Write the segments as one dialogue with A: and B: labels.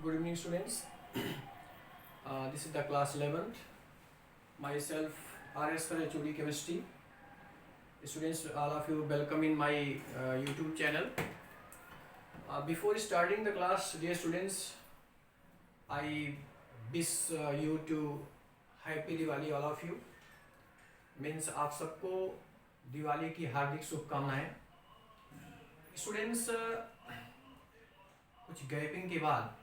A: Good evening, students. This is the class 11th. Myself, RS for HOD Chemistry. Students, all of you, welcome in my YouTube channel. Before starting the class, dear students, I wish you to happy Diwali, all of you. Means आप सबको दिवाली की हार्दिक शुभकामनाएं. Students, कुछ gapping के बाद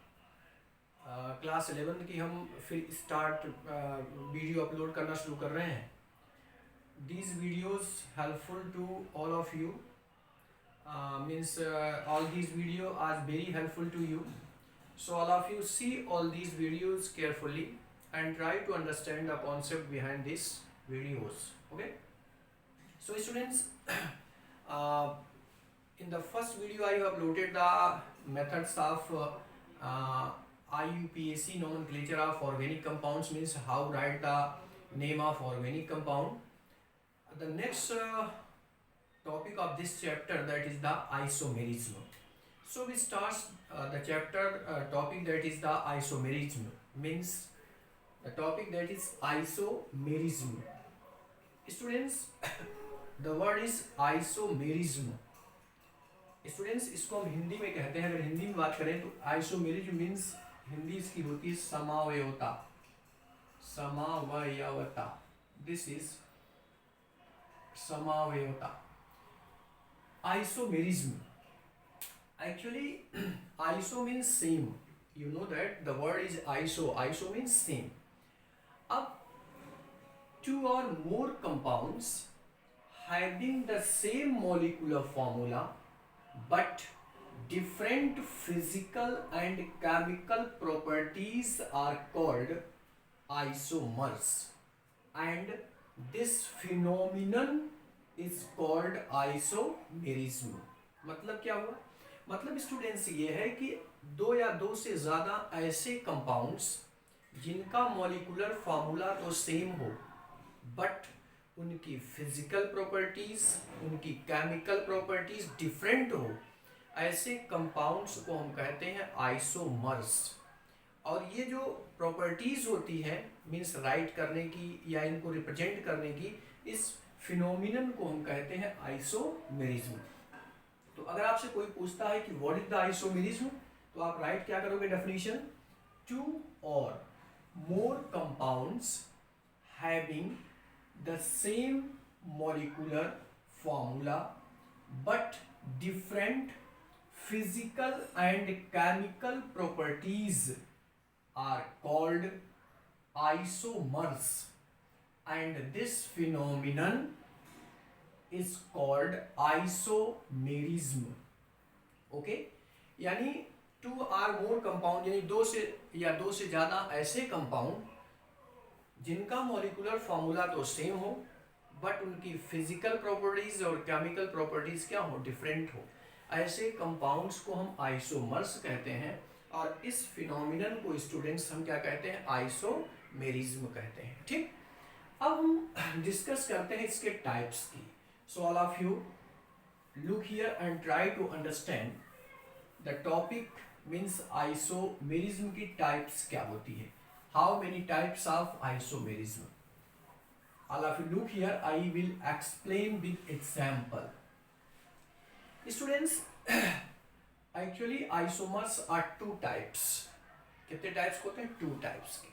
A: class 11 की हम फिर स्टार्ट वीडियो अपलोड करना शुरू कर रहे हैं. These videos helpful to all of you. Means all these video are very helpful to you. So all of you see all these videos carefully and try to understand the concept behind these videos. Okay. So students, in the first video I have uploaded the methods of IUPAC nomenclature of organic compounds, means how write the name of organic compound. The next topic of this chapter, that is the isomerism. So we start the chapter topic that is the isomerism, means the topic that is isomerism. Students, the word is isomerism. Students, इसको हम हिंदी में कहते हैं. अगर हिंदी में बात करें तो आइसोमेरिज्म मीन्स हिंदी इसकी होती है समावयवता. समावयवता, दिस इज समावयवता. Isomerism, actually iso means same. You know that the word is iso. Iso means same. अब two or more compounds having the same molecular formula but different physical and chemical properties are called isomers, and this phenomenon is called isomerism. मतलब क्या हुआ? मतलब students ये है कि दो या दो से ज़्यादा ऐसे कंपाउंड्स जिनका मॉलिकुलर फार्मूला तो सेम हो बट उनकी फिजिकल प्रॉपर्टीज, उनकी केमिकल प्रॉपर्टीज डिफरेंट हो, ऐसे कंपाउंड्स को हम कहते हैं आइसोमर्स. और ये जो प्रॉपर्टीज होती है मीन्स राइट करने की या इनको रिप्रेजेंट करने की, इस फिनोमिनन को हम कहते हैं आइसोमेरिज्म. तो अगर आपसे कोई पूछता है कि व्हाट इज द आइसोमेरिज्म, तो आप राइट क्या करोगे definition? Two or more compounds having the same molecular formula but different physical and chemical properties are called isomers, and this phenomenon is called isomerism. Okay, यानी to are more compound, यानी दो से या दो से ज़्यादा ऐसे कंपाउंड जिनका मॉलिकुलर फार्मूला तो सेम हो बट उनकी फिजिकल प्रॉपर्टीज और केमिकल प्रॉपर्टीज क्या हो? डिफरेंट हो. ऐसे कंपाउंड्स को हम आइसोमर्स कहते हैं. और इस फिनोमिनन को स्टूडेंट्स हम क्या कहते हैं? आइसोमेरिज्म कहते हैं. ठीक, अब हम डिस्कस करते हैं इसके टाइप्स की. So all of you look here and try to understand the topic. Means isomerism की टाइप्स क्या होती है. How many types of isomerism? All of you look here, I will explain with example. Students, actually isomers are two types. कितने types होते हैं? Two types के.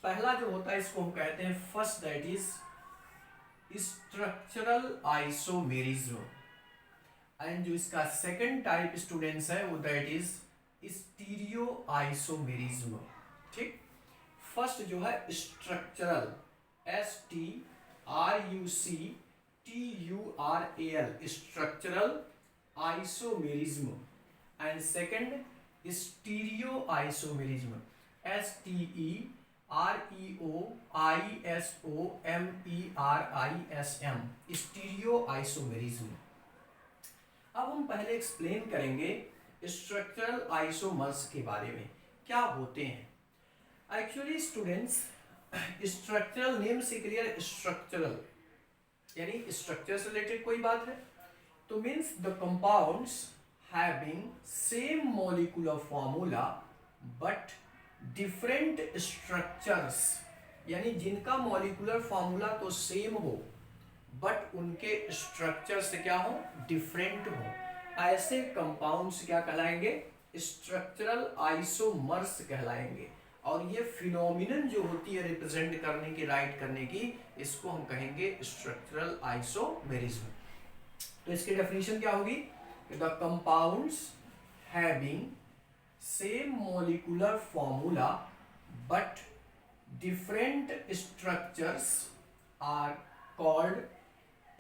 A: पहला जो होता है इसको हम कहते हैं first, that is structural isomerism. And जो इसका सेकंड टाइप स्टूडेंट्स है वो दैट इज स्टीरियो आइसोमेरिज्म. ठीक, फर्स्ट जो है structural, STRUCTURAL, structural isomerism. And second stereo isomerism, STEREOISOMERISM, stereo isomerism. अब हम पहले एक्सप्लेन करेंगे स्ट्रक्चरल आइसोमर्स के बारे में, क्या होते हैं. एक्चुअली स्टूडेंट्स, स्ट्रक्चरल नेम से क्लियर, स्ट्रक्चरल यानी स्ट्रक्चर से रिलेटेड कोई बात है. तो means the compounds having same molecular formula but different structures, यानी जिनका मॉलिक्यूलर फॉर्मूला तो सेम हो बट उनके स्ट्रक्चर से क्या हो, डिफरेंट हो, ऐसे कंपाउंड्स क्या कहलाएंगे, स्ट्रक्चरल आइसोमर्स कहलाएंगे। और ये फिनोमिनन जो होती है रिप्रेजेंट करने की, राइट करने की, इसको हम कहेंगे स्ट्रक्चरल आइसोमेरिज्म। तो इसकी डेफिनेशन क्या होगी, the compounds having same molecular formula but different structures are called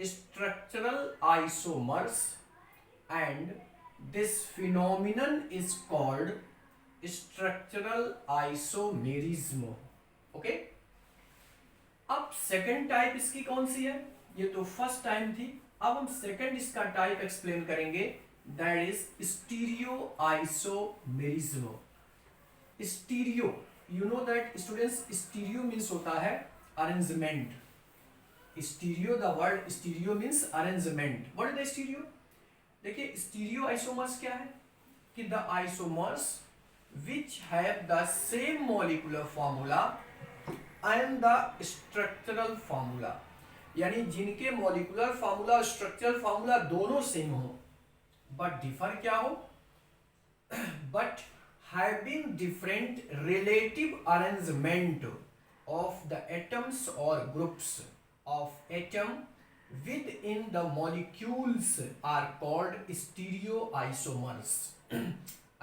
A: structural isomers and this phenomenon is called structural isomerism। Okay, अब सेकंड टाइप इसकी कौन सी है, ये तो फर्स्ट टाइम थी, अब हम सेकंड इसका टाइप एक्सप्लेन करेंगे, that is stereo isomerism. Stereo, you know that students, stereo means होता है arrangement. Stereo, the word stereo means arrangement. What is the stereo, देखिए स्टीरियो आइसोमर्स क्या है कि the isomers which have the same molecular formula and the structural formula, यानी जिनके molecular formula और structural formula दोनों सेम हो बट डिफर क्या हो, but having different relative arrangement of the atoms और groups of atom within the molecules are called stereoisomers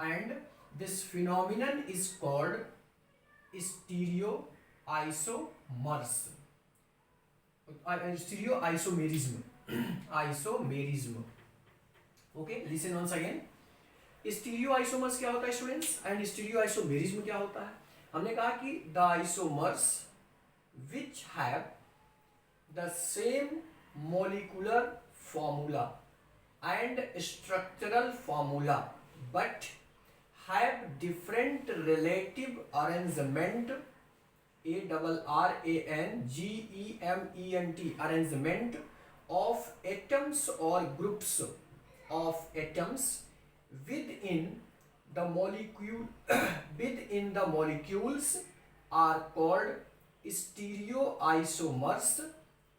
A: and this phenomenon is called stereoisomers, stereoisomerism, isomerism। okay, listen once again, stereoisomers क्या होता है students and stereoisomerism क्या होता है। हमने कहा कि the isomers which have the same molecular formula and structural formula but have different relative arrangement, ARRANGEMENT, arrangement of atoms or groups of atoms within the molecule within the molecules are called stereoisomers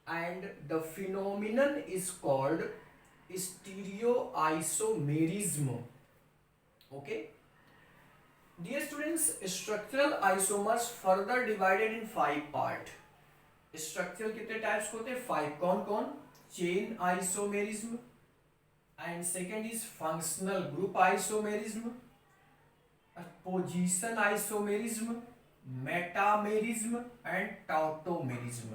A: and the phenomenon is called stereoisomerism। okay, dear students, structural isomers further divided in 5 part। Structural कितने types होते हैं, 5। कौन कौन, chain isomerism, and second is functional group isomerism, position isomerism, metamerism and tautomerism.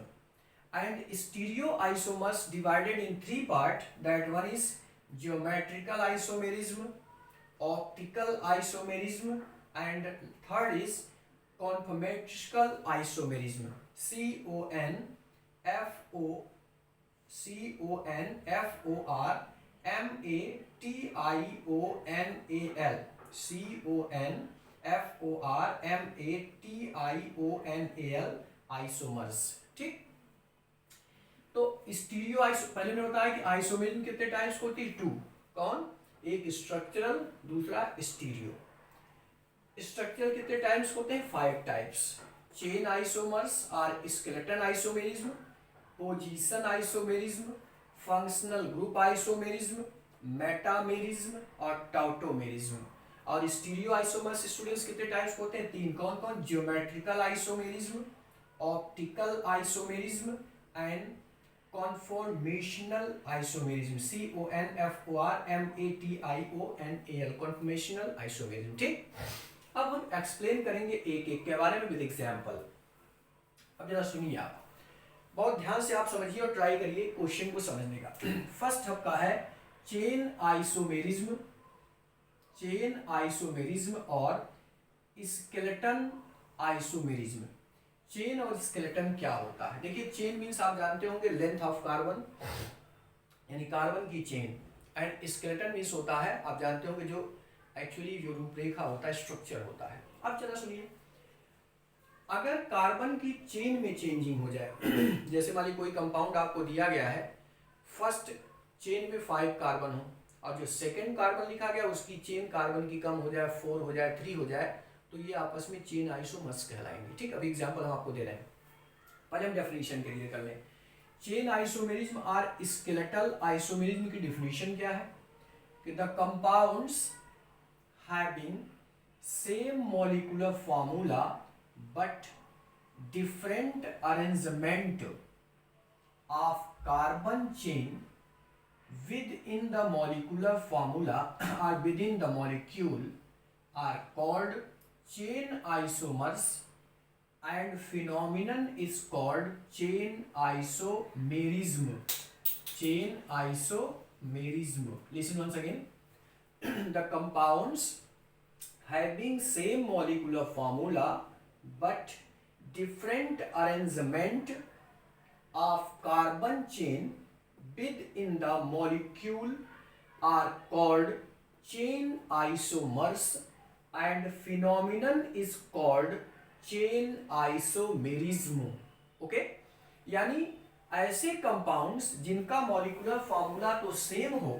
A: and stereoisomers divided in 3 part, that one is geometrical isomerism, optical isomerism and third is conformational isomerism, conformational isomers। ठीक, तो stereo iso, पहले ने बताया कि isomerism कितने types होती है, 2। कौन, एक स्ट्रक्चरल, दूसरा स्टीरियो। स्ट्रक्चरल कितने टाइप्स होते हैं, 5 टाइप्स। चेन आइसोमर्स और skeleton isomerism, position isomerism, functional group isomerism, metamerism और टॉटोमेरिज्म। और स्टीरियो आइसोमर्स स्टूडेंट्स कितने टाइप्स होते हैं, 3। कौन कौन, geometrical isomerism, optical isomerism and conformational isomerism, CONFORMATIONAL, conformational isomerism। ठीक, अब हम एक्सप्लेन करेंगे एक एक के बारे में विद एग्जांपल। अब जरा सुनिए, आप बहुत ध्यान से आप समझिए और ट्राई करिए क्वेश्चन को समझने का। फर्स्ट आपका है चेन आइसोमेरिज्म, चेन आइसोमेरिज्म और स्केलेटन आइसोमेरिज्म। चेन और स्केलेटन क्या होता है, देखिए चेन मीन्स आप जानते होंगे लेंथ ऑफ कार्बन, यानी कार्बन की चेन, एंड स्केलेटन मीन्स होता है, आप जानते होंगे जो एक्चुअली जो रूपरेखा होता है, स्ट्रक्चर होता है। अब चला सुनिए, अगर कार्बन की चेन में चेंजिंग हो जाए, जैसे मान ली कोई कंपाउंड आपको दिया गया है, फर्स्ट चेन में 5 कार्बन हो और जो सेकेंड कार्बन लिखा गया उसकी चेन कार्बन की कम हो जाए, 4 हो जाए, 3 हो जाए, तो ये आपस में चेन आइसोमर्स कहलाएंगे। ठीक, अभी एग्जांपल हम आपको दे रहे हैं, पहले हम डेफिनेशन के लिए कर लें। Chain isomerism or skeletal isomerism की डिफिनेशन क्या है कि the compounds having same molecular formula but different arrangement of carbon chain within the molecular formula or within the molecule are called chain isomers, and phenomenon is called chain isomerism. Chain isomerism. Listen once again. The compounds having same molecular formula but different arrangement of carbon chain within the molecule are called chain isomers, and phenomenon is called chain isomerism. Okay, यानी ऐसे compounds जिनका molecular formula तो same हो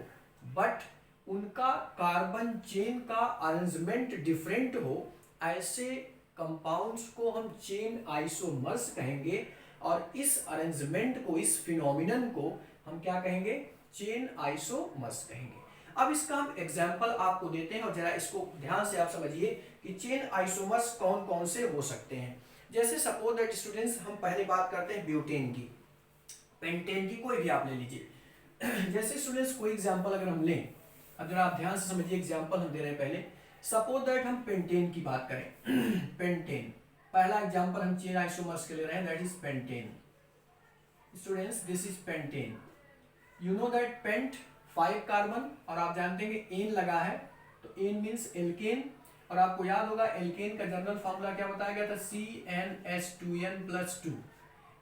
A: but उनका carbon chain का arrangement different हो, ऐसे compounds को हम चेन आइसोमर्स कहेंगे, और इस अरेंजमेंट को, इस फिनोमिनन को हम क्या कहेंगे, चेन आइसोमर्स कहेंगे। अब इसका हम एग्जांपल आपको देते हैं और जरा इसको ध्यान से आप समझिए कि चेन आइसोमर्स कौन कौन से हो सकते हैं। जैसे सपोज दैट स्टूडेंट्स, हम पहले बात करते हैं ब्यूटेन की, पेंटेन की, कोई भी आप ले लीजिए। जैसे स्टूडेंट्स कोई एग्जाम्पल अगर हम लें, अब जरा आप ध्यान से समझिए, एग्जाम्पल हम दे रहे हैं पहले। सपोज दैट हम पेंटेन की बात करें। पेंटेन, पहला एग्जांपल हम चेन आइसोमर्स के ले रहे हैं, that is pentane. Students this is pentane. You know that pent 5 carbon, और आप जानते हैं कि एन लगा है, तो एन मीन्स एल्केन, और आपको याद होगा एल्केन का जनरल फॉर्मूला क्या बताया गया था, CnH2n+2।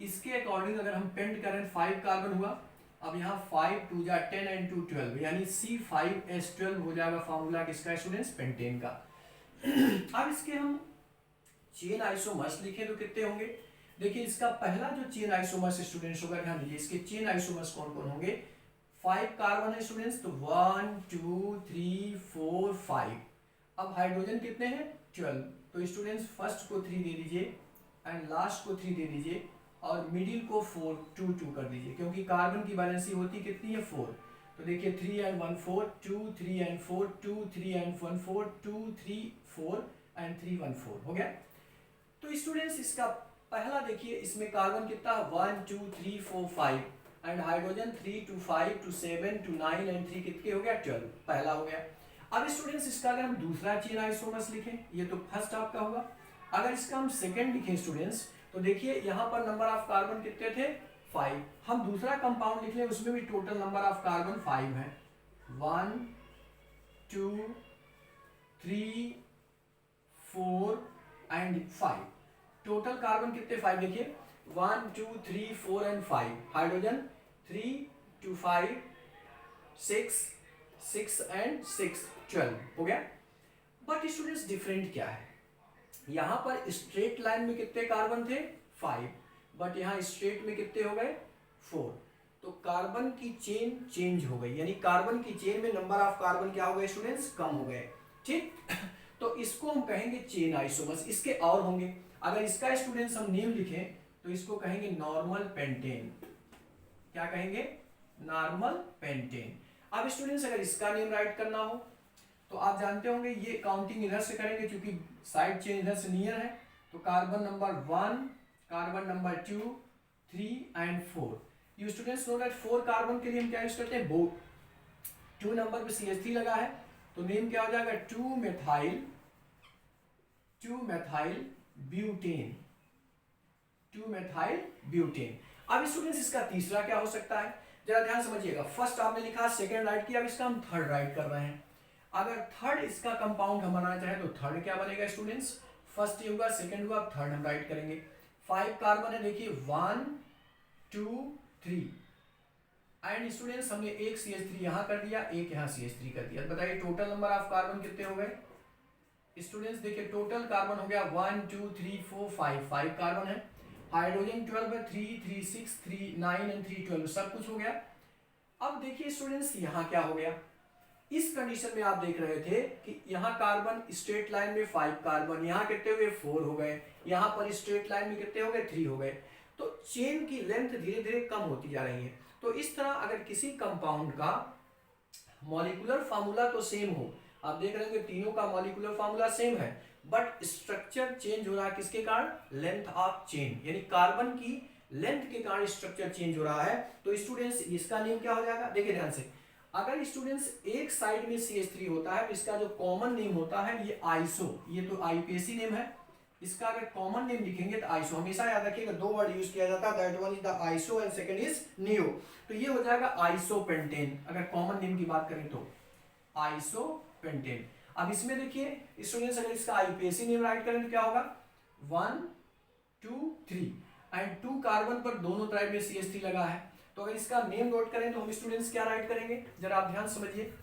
A: इसके अकॉर्डिंग अगर हम पेंट करें 5 कार्बन हुआ, अब यहाँ 5 2 जा 10 and 2 12, यानी C5H12 हो जाएगा फॉर्मूला किसका स्टूडेंट्स, पेंटेन का। अब इसके हम चेन आइसोमर्स लिखे तो कितने होंगे, देखिए इसका पहला जो चेन आइसोमर्स स्टूडेंट्स होगा, ध्यान दीजिए इसके चेन आइसोमर्स कौन कौन होंगे। 5 कार्बन है स्टूडेंट्स, तो 1 2 3 4 5। अब हाइड्रोजन कितने हैं, 12, तो स्टूडेंट्स फर्स्ट को 3 दे दीजिए एंड लास्ट को 3 दे दीजिए, और मिडिल को 4 2 2 कर दीजिए, क्योंकि कार्बन की वैलेंसी होती कितनी है, 4। तो देखिए 3 and 1 4, 2 3 and 4, 2 3 and 1 4, 2 3 4 and 3 1 4 हो गया। तो स्टूडेंट्स इसका पहला देखिए, इसमें कार्बन कितना, 1 2 3 4 5, एंड हाइड्रोजन 3 2 5 2 7 2 9 एंड 3 कितने हो गया, 12, पहला हो गया। अब स्टूडेंट्स इसका अगर हम दूसरा चेन आइसोमर्स लिखें, ये तो फर्स्ट आपका होगा। अगर इसका हम सेकंड लिखें स्टूडेंट्स, तो देखिए यहाँ पर नंबर ऑफ कार्बन कितने थे, 5। हम दूसरा कंपाउंड लिख लें, उसमें भी टोटल नंबर ऑफ कार्बन 5 है, 1 2 3 4 एंड 5। टोटल कार्बन कितने, 5, देखिए 1 2 3 4 एंड 5। हाइड्रोजन 3 2 5 6 6 एंड 6 12 हो गया। बट स्टूडेंट्स डिफरेंट क्या है, यहाँ पर स्ट्रेट लाइन में कितने कार्बन थे, 5, बट यहाँ स्ट्रेट में कितने हो गए, 4। तो कार्बन की चेन चेंज हो गई, यानी कार्बन की चेन में नंबर ऑफ कार्बन क्या हो गए स्टूडेंट्स, कम हो गए। ठीक, तो इसको हम कहेंगे चेन आइसोमर्स। इसके और होंगे, अगर इसका स्टूडेंट्स हम नेम लिखें तो इसको कहेंगे नॉर्मल पेंटेन। क्या कहेंगे, नॉर्मल पेंटेन। अब स्टूडेंट्स अगर इसका नेम राइट करना हो तो आप जानते होंगे ये काउंटिंग इधर से करेंगे, क्योंकि साइड चेन इधर से नियर है। तो carbon number 1, carbon number 2 3 and 4। You students know that 4 carbon के लिए हम क्या यूज करते हैं, बोट। 2 नंबर पे CH3 लगा है, तो नेम क्या हो जाएगा, 2 मेथाइल ब्यूटेन, 2 मेथाइल ब्यूटेन। अब स्टूडेंट्स इसका तीसरा क्या हो सकता है, जरा ध्यान समझिएगा। फर्स्ट आपने लिखा, सेकेंड राइट किया, अब इसका हम थर्ड राइट कर रहे हैं। अगर थर्ड इसका कंपाउंड हम बनाना चाहे तो थर्ड क्या बनेगा स्टूडेंट्स, फर्स्ट ये होगा, सेकेंड हुआ, थर्ड हम राइट करेंगे। 5 कार्बन है, देखिए 1 2 3, एंड स्टूडेंट्स हमने एक CH3 यहाँ कर दिया, एक यहाँ CH3 कर दिया। बताइए टोटल नंबर ऑफ कार्बन कितने हो गए स्टूडेंट्स, देखिए टोटल कार्बन हो गया 1 2 3 4 5 कार्बन है। हाइड्रोजन 12 है, 3 3 6 3 9 एंड 3 12, सब कुछ हो गया। अब देखिए स्टूडेंट्स यहाँ क्या हो गया, इस कंडीशन में आप देख रहे थे कि यहाँ कार्बन स्ट्रेट लाइन में 5 कार्बन, यहाँ कितने हुए 4 हो गए, यहाँ पर स्ट्रेट लाइन में कितने हो गए 3 हो गए। तो चेन की लेंथ धीरे धीरे कम होती जा रही है। तो इस तरह अगर किसी कंपाउंड का मॉलिक्यूलर फार्मूला तो सेम हो, आप देख रहे हैं तीनों का मॉलिक्यूलर फार्मूला सेम है, बट स्ट्रक्चर चेंज हो रहा है किसके कारण, लेंथ ऑफ चेन, यानी कार्बन की लेंथ के कारण स्ट्रक्चर चेंज हो रहा है। तो स्टूडेंट्स इसका नेम क्या हो जाएगा, देखिए ध्यान से, अगर स्टूडेंट्स एक साइड में CH3 होता है तो इसका जो कॉमन नेम होता है ये आइसो, ये तो IUPAC नेम है, इसका अगर कॉमन नेम लिखेंगे तो आइसो, हमेशा याद रखिएगा दो वर्ड यूज किया जाता है, that one is the iso and second is neo. तो ये हो जाएगा आइसोपेंटेन, अगर कॉमन नेम की बात करें तो आइसोपेंटेन। अब इसमें देखिए स्टूडेंट्स अगर इसका IUPAC नेम राइट करें तो क्या होगा, 1 2 3 एंड 2 कार्बन पर दोनों साइड में CH3 लगा है। तो अगर इसका नेम नोट करें तो हम स्टूडेंट्स क्या राइट करेंगे, जरा आप ध्यान समझिए।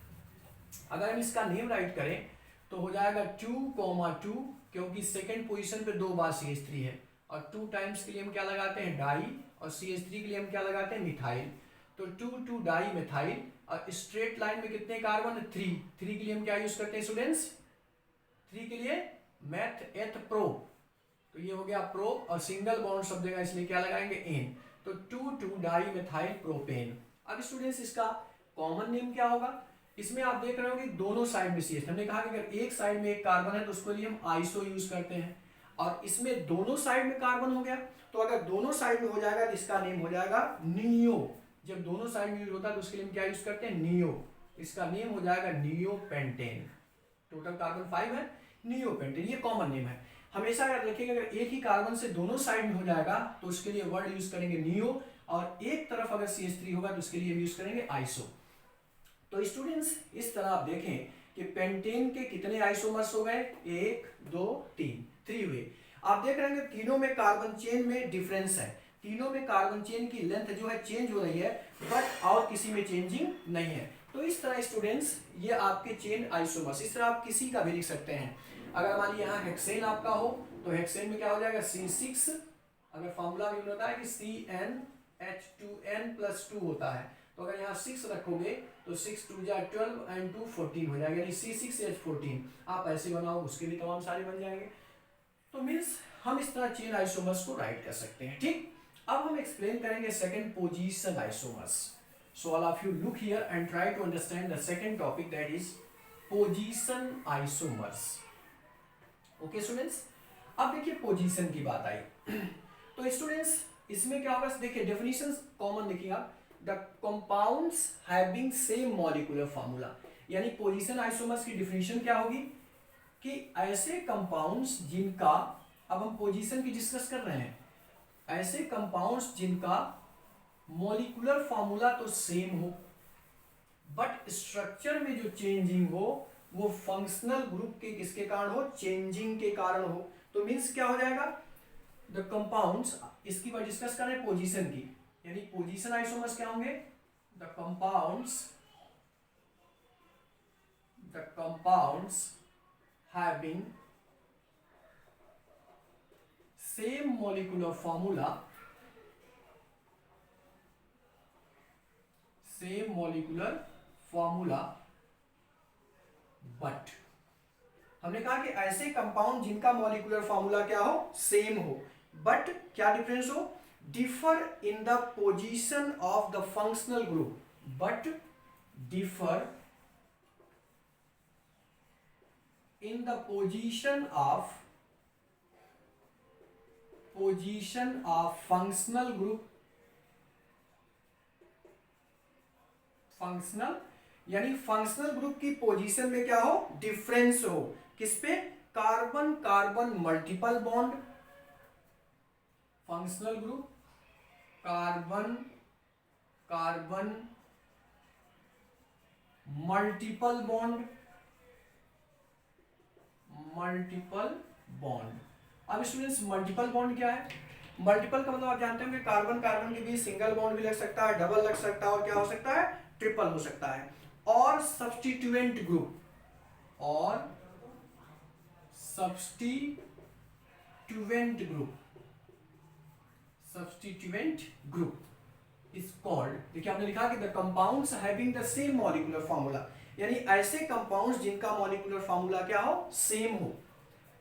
A: अगर हम इसका नेम राइट करें तो हो जाएगा 2,2, क्योंकि सेकंड पोजीशन पे 2 बार CH3 है, और 2 टाइम्स के लिए हम क्या लगाते हैं डाई, और CH3 के लिए हम क्या लगाते हैं मिथाइल। तो 2 डाई मिथाइल, और स्ट्रेट लाइन में कितने कार्बन, 3 के लिए हम क्या यूज करते हैं स्टूडेंट्स, 3 के लिए मैथ एथ प्रो, तो ये हो गया प्रो, और सिंगल बॉन्ड शब्द देगा इसलिए क्या लगाएंगे एन, तो 2 डाई मिथाइल प्रोपेन। अब स्टूडेंट्स इसका कॉमन नेम क्या होगा, इसमें आप देख रहे हो कि दोनों साइड में CH, हमने कहा कि अगर एक साइड में एक कार्बन है तो उसके लिए हम आइसो यूज करते हैं, और इसमें दोनों साइड में कार्बन हो गया, तो अगर दोनों साइड में हो जाएगा तो इसका नेम हो जाएगा नियो। जब दोनों साइड में यूज होता है तो उसके लिए हम क्या यूज करते हैं नियो, इसका नेम हो जाएगा नियोपेंटेन। टोटल कार्बन 5 है, नियोपेंटेन ये कॉमन नेम है। हमेशा याद रखिएगा अगर एक ही कार्बन से दोनों साइड में हो जाएगा तो उसके लिए वर्ड यूज करेंगे नियो, और एक तरफ अगर CH3 होगा तो उसके लिए यूज करेंगे आइसो। तो स्टूडेंट्स इस तरह आप देखें कि पेंटेन के कितने आइसोमर्स हो गए, 1 2 3 हुए। आप देख रहे हैं तीनों में कार्बन चेन में डिफरेंस है, तीनों में कार्बन चेन की लेंथ जो है चेंज हो रही है, बट और किसी में चेंजिंग नहीं है। तो इस तरह स्टूडेंट्स ये आपके चेन आइसोमर्स, इस तरह आप किसी का भी लिख सकते हैं। अगर मान लीजिए यहाँ हेक्सेन आपका हो तो हेक्सेन में क्या हो जाएगा C6, अगर फॉर्मूला में होता है कि CnH2n+2 होता है, तो अगर यहाँ 6 रखोगे तो 6 2 जा 12 एंड 2 14 हो जाएगा, यानी C6H14। आप ऐसे बनाओ उसके भी तमाम सारे बन जाएंगे। तो मीन्स हम इस तरह चेन आइसोमर्स को राइट कर सकते हैं, ठीक। अब हम एक्सप्लेन करेंगे second position isomers. So all of you look here and try to understand the second topic, that is position isomers. Okay students, अब देखिए पोजीशन की बात आई तो स्टूडेंट्स इसमें क्या होगा, देखिए डेफिनेशन कॉमन देखिएगा, the compounds having same molecular formula, यानी पोजीशन आइसोमर्स की डेफिनेशन क्या होगी कि ऐसे कंपाउंड्स जिनका, अब हम पोजीशन की डिस्कस कर रहे हैं, ऐसे कंपाउंड्स जिनका मॉलिक्यूलर फार्मूला तो सेम हो बट स्ट्रक्चर में जो चेंजिंग हो वो फंक्शनल ग्रुप के किसके कारण हो, चेंजिंग के कारण हो। तो मींस क्या हो जाएगा, द कंपाउंड्स, इसकी बात डिस्कस कर रहे हैं पोजीशन की, यानी पोजीशन आइसोमर्स क्या होंगे, the compounds having same molecular formula, but हमने कहा कि ऐसे कंपाउंड जिनका मॉलिक्यूलर फार्मूला क्या हो, सेम हो, बट क्या डिफरेंस हो, differ in the position of the functional group, but differ in the position of functional group, functional यानी फंक्शनल ग्रुप की पोजीशन में क्या हो, डिफरेंस हो, किस पे, carbon carbon multiple bond, functional group carbon carbon multiple bond, अब students multiple bond क्या है, मल्टीपल का मतलब आप जानते हैं कि कार्बन कार्बन के बीच सिंगल बॉन्ड भी लग सकता है, डबल लग सकता है, और क्या हो सकता है, ट्रिपल हो सकता है। और सब्स्टिट्यूएंट ग्रुप इज कॉल्ड, देखिए आपने लिखा कि the compounds having the same molecular formula, यानी ऐसे कंपाउंड्स जिनका मॉलिक्यूलर फार्मूला क्या हो, सेम हो,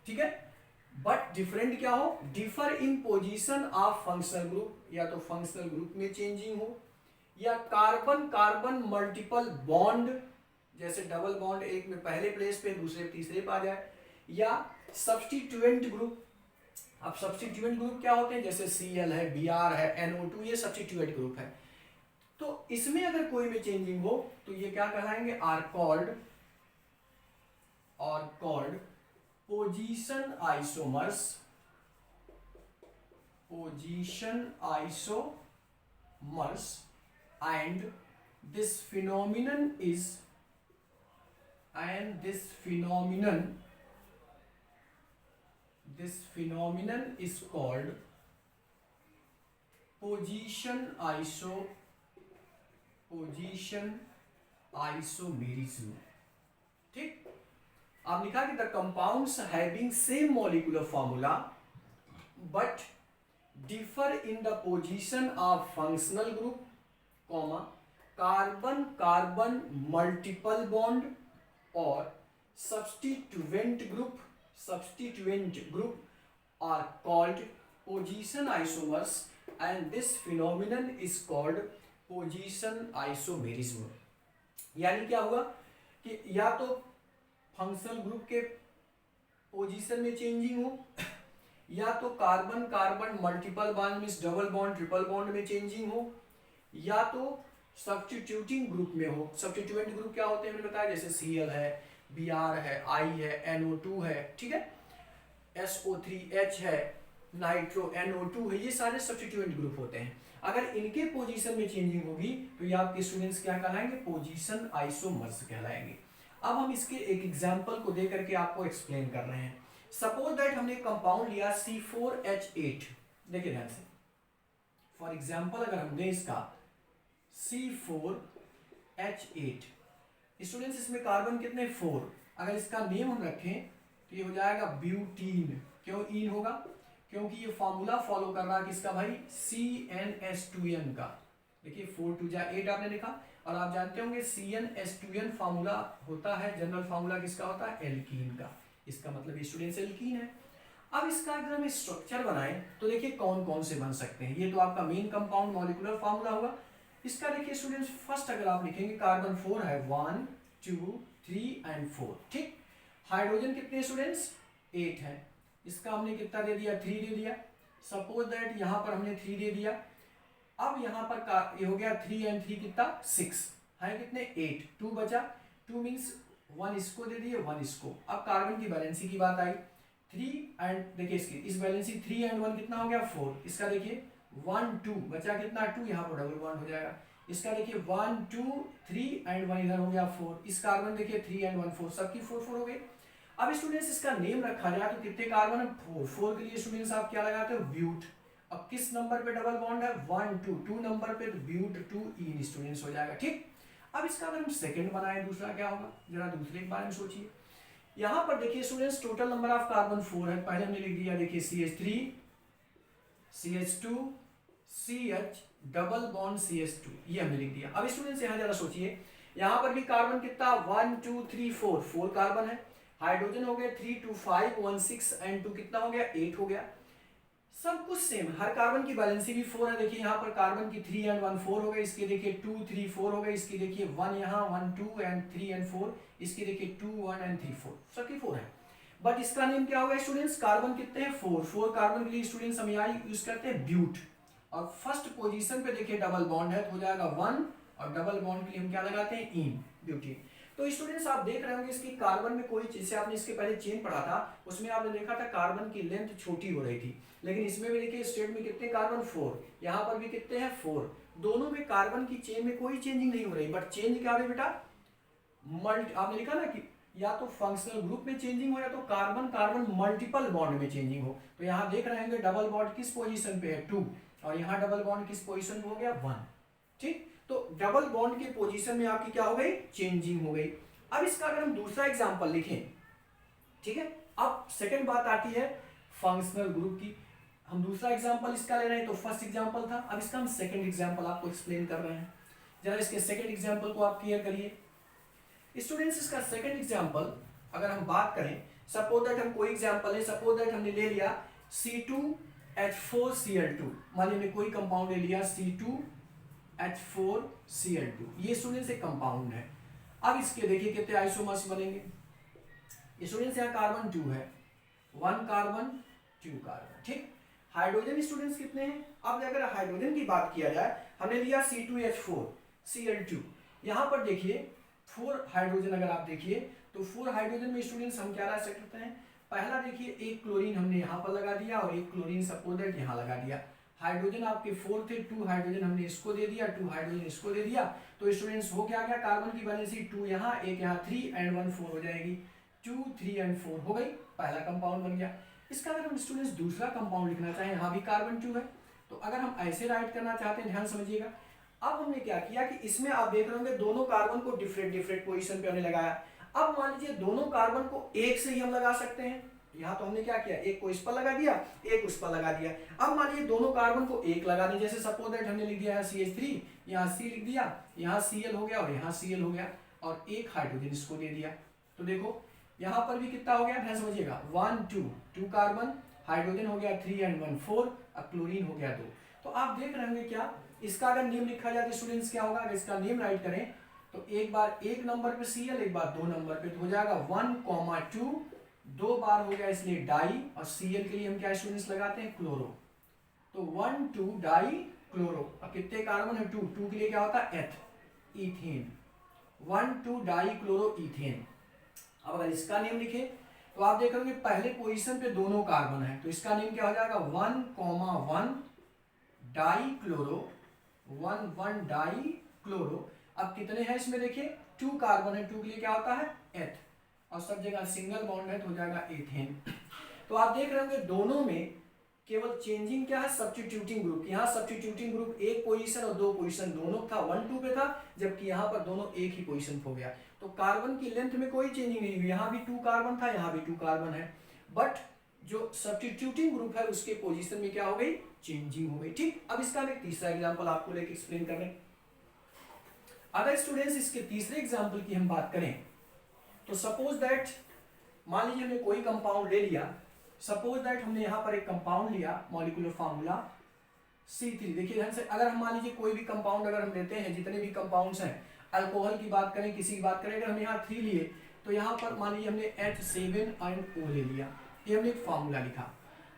A: ठीक है, बट डिफरेंट क्या हो, differ in position of functional group, या तो फंक्शनल ग्रुप में चेंजिंग हो, या कार्बन कार्बन मल्टीपल बॉन्ड, जैसे डबल बॉन्ड एक में पहले प्लेस पे दूसरे तीसरे पे आ जाए, या सब्स्टिट्यूएंट ग्रुप। अब सब्स्टिट्यूएंट ग्रुप क्या होते हैं, जैसे Cl है, Br है, NO2, ये सब्स्टिट्यूएंट ग्रुप है। तो इसमें अगर कोई में चेंजिंग हो तो ये क्या कहलाएंगे, are called position isomers, and this phenomenon is called position isomerism. ठीक, अब लिखा कि the compounds having same molecular formula but differ in the position of functional group, comma carbon carbon multiple bond और substituent group are called position isomers and this phenomenon is called position isomerism. यानी क्या हुआ कि या तो functional group के position में changing हो, या तो carbon carbon multiple bond means double bond triple bond में चेंजिंग हो, या तो सब्स्टिट्यूटिंग ग्रुप में हो। सब्स्टिट्यूएंट ग्रुप क्या होते हैं मैंने बताया, जैसे Cl है, Br है, I है, NO2 है, ठीक है, SO3H है, नाइट्रो NO2 है, ये सारे सब्स्टिट्यूएंट ग्रुप होते हैं। अगर इनके पोजीशन में चेंजिंग होगी तो ये आपके स्टूडेंट्स क्या कहलाएंगे, पोजीशन आइसोमर्स कहलाएंगे। अब हम इसके एक एग्जांपल को दे करके आपको एक्सप्लेन कर रहे हैं। सपोज दैट हमने कंपाउंड लिया C4H8, देखिए ध्यान से, फॉर एग्जांपल अगर हम दें इसका C4H8, स्टूडेंट्स इसमें कार्बन कितने 4, अगर इसका नेम हम रखें तो ये हो जाएगा ब्यूटीन। क्यों ईन होगा, क्योंकि ये फॉर्मूला फॉलो कर रहा है किसका भाई, CnH2n का। देखिए 4 2 8 आपने लिखा, और आप जानते होंगे CnH2n फार्मूला होता है, जनरल फार्मूला किसका होता है, एल्कीन का। इसका मतलब स्टूडेंट्स एल्कीन है। अब इसका अगर हम स्ट्रक्चर बनाएं तो देखिए कौन कौन से बन सकते हैं। ये तो आपका मेन कंपाउंड मॉलिक्यूलर फार्मूला होगा। इसका देखिए स्टूडेंट्स फर्स्ट अगर आप लिखेंगे, कार्बन 4 है, 1 2 3 एंड 4, ठीक। हाइड्रोजन कितने स्टूडेंट्स 8 है, इसका हमने कितना दे दिया, 3 दे दिया। सपोज दैट यहाँ पर हमने 3 दे दिया। अब यहाँ पर ये हो गया 3 एंड 3 कितना 6 है, कितने 8, 2 बचा, 2 मीन्स 1 इसको दे दिए 1 इसको। अब कार्बन की वैलेंसी की बात आई, 3 एंड देखिए इसकी इस वैलेंसी 3 एंड 1 कितना हो गया 4, इसका देखिए 1 2 बचा कितना 2, यहाँ पर डबल बॉन्ड हो जाएगा। इसका देखिए 1 2 3 एंड 1 इधर हो गया 4, इस कार्बन देखिए 3 एंड 1 4, सबकी 4 4 हो गई। अब स्टूडेंट्स इसका नेम रखा जाए तो कितने कार्बन है, 4 4 के लिए स्टूडेंट्स आप क्या लगाते हो, ब्यूट। अब किस नंबर पे डबल बॉन्ड है, 1 2 2 नंबर पे, तो ब्यूट 2 ईन स्टूडेंट्स हो जाएगा, ठीक। अब इसका अगर हम सेकंड बनाए, दूसरा क्या होगा, जरा दूसरे के बारे में सोचिए। यहाँ पर देखिए students total number of carbon 4 है, पहले हमने लिख दिया देखिए CH3 CH2 CH double bond CH2, ये हमने लिख दिया। अब स्टूडेंट्स यहाँ जरा सोचिए, यहाँ पर भी कार्बन कितना 1 2 3 4 कार्बन है, हाइड्रोजन हो गए 3 2 5 1 6 एंड 2 कितना हो गया 8 हो गया। सब कुछ सेम, हर कार्बन की वैलेंसी भी 4 है। देखिए यहाँ पर कार्बन की 3 एंड 1 4 हो गए, इसके देखिए 2 3 4 हो गए, इसकी देखिए 1 यहाँ 1 2 एंड 3 एंड 4, इसकी देखिए 2 1 एंड 3 4, सबकी 4 है। बट इसका नेम क्या होगा स्टूडेंट्स, कार्बन कितने हैं 4 कार्बन के लिए स्टूडेंट्स हम यहाँ यूज करते हैं ब्यूट। और फर्स्ट पोजीशन पे देखिए डबल बॉन्ड है तो हो जाएगा 1, और डबल बॉन्ड के लिए हम क्या लगाते हैं इन, ब्यूटीन। तो स्टूडेंट्स आप देख रहे होंगे इसकी कार्बन में कोई चीज से, आपने इसके पहले चेन पढ़ा था उसमें आपने देखा था कार्बन की लेंथ छोटी हो रही थी, लेकिन इसमें भी देखिए स्टेट में कितने कार्बन 4, यहाँ पर भी कितने हैं 4, दोनों में कार्बन की चेन में कोई चेंजिंग नहीं हो रही। बट चेंज क्या है बेटा, आपने लिखा ना कि या तो फंक्शनल ग्रुप में चेंजिंग हो या तो कार्बन कार्बन मल्टीपल बॉन्ड में चेंजिंग हो। तो यहाँ देख रहे होंगे डबल बॉन्ड किस पोजीशन पे है 2, और यहाँ डबल बॉन्ड किस पोजीशन पे हो गया 1, ठीक। तो डबल बॉन्ड के पोजीशन में आपकी क्या हो गई, चेंजिंग हो गई। अब इसका अगर हम दूसरा एग्जांपल लिखें, ठीक है, अब सेकंड बात आती है फंक्शनल ग्रुप की। हम दूसरा एग्जांपल इसका ले रहे हैं, तो फर्स्ट एग्जांपल था, अब इसका हम सेकंड एग्जांपल आपको एक्सप्लेन कर रहे हैं। जरा इसके सेकंड एग्जांपल को आप क्लियर करिए। स्टूडेंट्स इसका सेकंड एग्जांपल अगर हम बात करें, सपोज दैट हम कोई एग्जांपल है, सपोज दैट हमने ले लिया C2H4Cl2, मान लीजिए कोई कंपाउंड ले लिया C2H4Cl2, ये स्टूडेंट्स एक कंपाउंड है। अब इसके देखिए कितने आइसोमर्स बनेंगे। स्टूडेंट्स यहाँ कार्बन 2 है, 1 कार्बन 2 कार्बन, ठीक। हाइड्रोजन स्टूडेंट्स कितने हैं? अब अगर हाइड्रोजन की बात किया जाए, हमने लिया C2H4Cl2, यहाँ पर देखिए 4 हाइड्रोजन, अगर आप देखिए तो 4 हाइड्रोजन में स्टूडेंट्स हम क्या रख सकते हैं? पहला देखिए एक क्लोरीन हमने यहाँ पर लगा दिया और एक क्लोरीन सपोज दैट यहाँ लगा दिया। हाइड्रोजन आपके 4 थे, 2 हाइड्रोजन हमने इसको दे दिया, 2 हाइड्रोजन इसको दे दिया, तो स्टूडेंट्स हो क्या गया? कार्बन की वैलेंसी 2 यहाँ, एक यहाँ 3 एंड 1 4 हो जाएगी, 2 3 एंड 4 हो गई, पहला कंपाउंड बन गया। इसका अगर हम स्टूडेंट्स दूसरा कंपाउंड लिखना चाहें, यहाँ भी कार्बन 2 है, तो अगर हम ऐसे राइट करना चाहते हैं, ध्यान समझिएगा। अब हमने क्या किया कि इसमें आप देख रहे होंगे दोनों कार्बन को डिफरेंट डिफरेंट पोजीशन पे हमने लगाया। अब मान लीजिए दोनों कार्बन को एक से ही हम लगा सकते हैं। यहाँ तो हमने क्या किया, एक को इस पर लगा दिया, एक उस पर लगा दिया। अब मान लीजिए दोनों कार्बन को एक लगा दी, जैसे सपोज दैट हमने लिख दिया है CH3, यहाँ C लिख दिया, यहाँ Cl हो गया और यहाँ Cl हो गया, और एक हाइड्रोजन इसको दे दिया। तो देखो यहाँ पर भी कितना हो गया, ध्यान समझिएगा, 1 2 कार्बन, हाइड्रोजन हो गया 3 एंड 1 4, और क्लोरीन हो गया 2। तो आप देख रहे होंगे क्या, इसका अगर नेम लिखा जाए तो स्टूडेंट्स क्या होगा? अगर इसका नेम राइट करें तो एक बार एक नंबर पे Cl, एक बार 2 नंबर पे, तो हो जाएगा 1, 2 बार हो गया इसलिए डाई, और Cl के लिए हम क्या स्टूडेंट्स लगाते हैं? क्लोरो। तो 1 2 डाई क्लोरो। अब कितने कार्बन है? 2 के लिए क्या होता है? एथ, इथेन, 1 2 डाई क्लोरो इथेन। अब अगर इसका नेम लिखे तो आप देख रहे होंगे पहले पोजीशन पे दोनों कार्बन है, तो इसका नेम क्या हो जाएगा? 1, 1 डाई क्लोरो, 1 डाई क्लोरो। अब कितने हैं इसमें? देखिए 2 कार्बन है, 2 के लिए क्या होता है? एथ, और सब जगह सिंगल बॉन्ड है तो हो जाएगा एथेन। तो आप देख रहे होंगे दोनों में केवल चेंजिंग क्या है? Substituting group. यहाँ सब्स्टिट्यूटिंग ग्रुप एक पोजीशन और 2 पोजीशन दोनों था, 1 2 पे था, जबकि यहाँ पर दोनों एक ही पोजीशन हो गया। तो कार्बन की लेंथ में कोई चेंजिंग नहीं हुई, यहाँ भी 2 कार्बन था, यहाँ भी 2 कार्बन है, बट जो सब्स्टिट्यूटिंग ग्रुप है उसके पोजीशन में क्या हो गई? चेंजिंग हो गई, ठीक। अब इसका एक तीसरा एग्जांपल आपको लेके एक्सप्लेन करें। अगर स्टूडेंट्स इसके तीसरे एग्जांपल की हम बात करें तो सपोज दैट मान लीजिए हमने कोई कंपाउंड ले लिया, सपोज दैट हमने यहाँ पर एक कंपाउंड लिया, मॉलिक्यूलर फार्मूला C3। देखिए ध्यान से, अगर हम मान लीजिए कोई भी कंपाउंड अगर हम लेते हैं, जितने भी कंपाउंड्स हैं, अल्कोहल की बात करें, किसी की बात करें, अगर हम यहाँ 3 लिए तो यहाँ पर मान लीजिए हमने H7O ले लिया, ये हमने एक फार्मूला लिखा।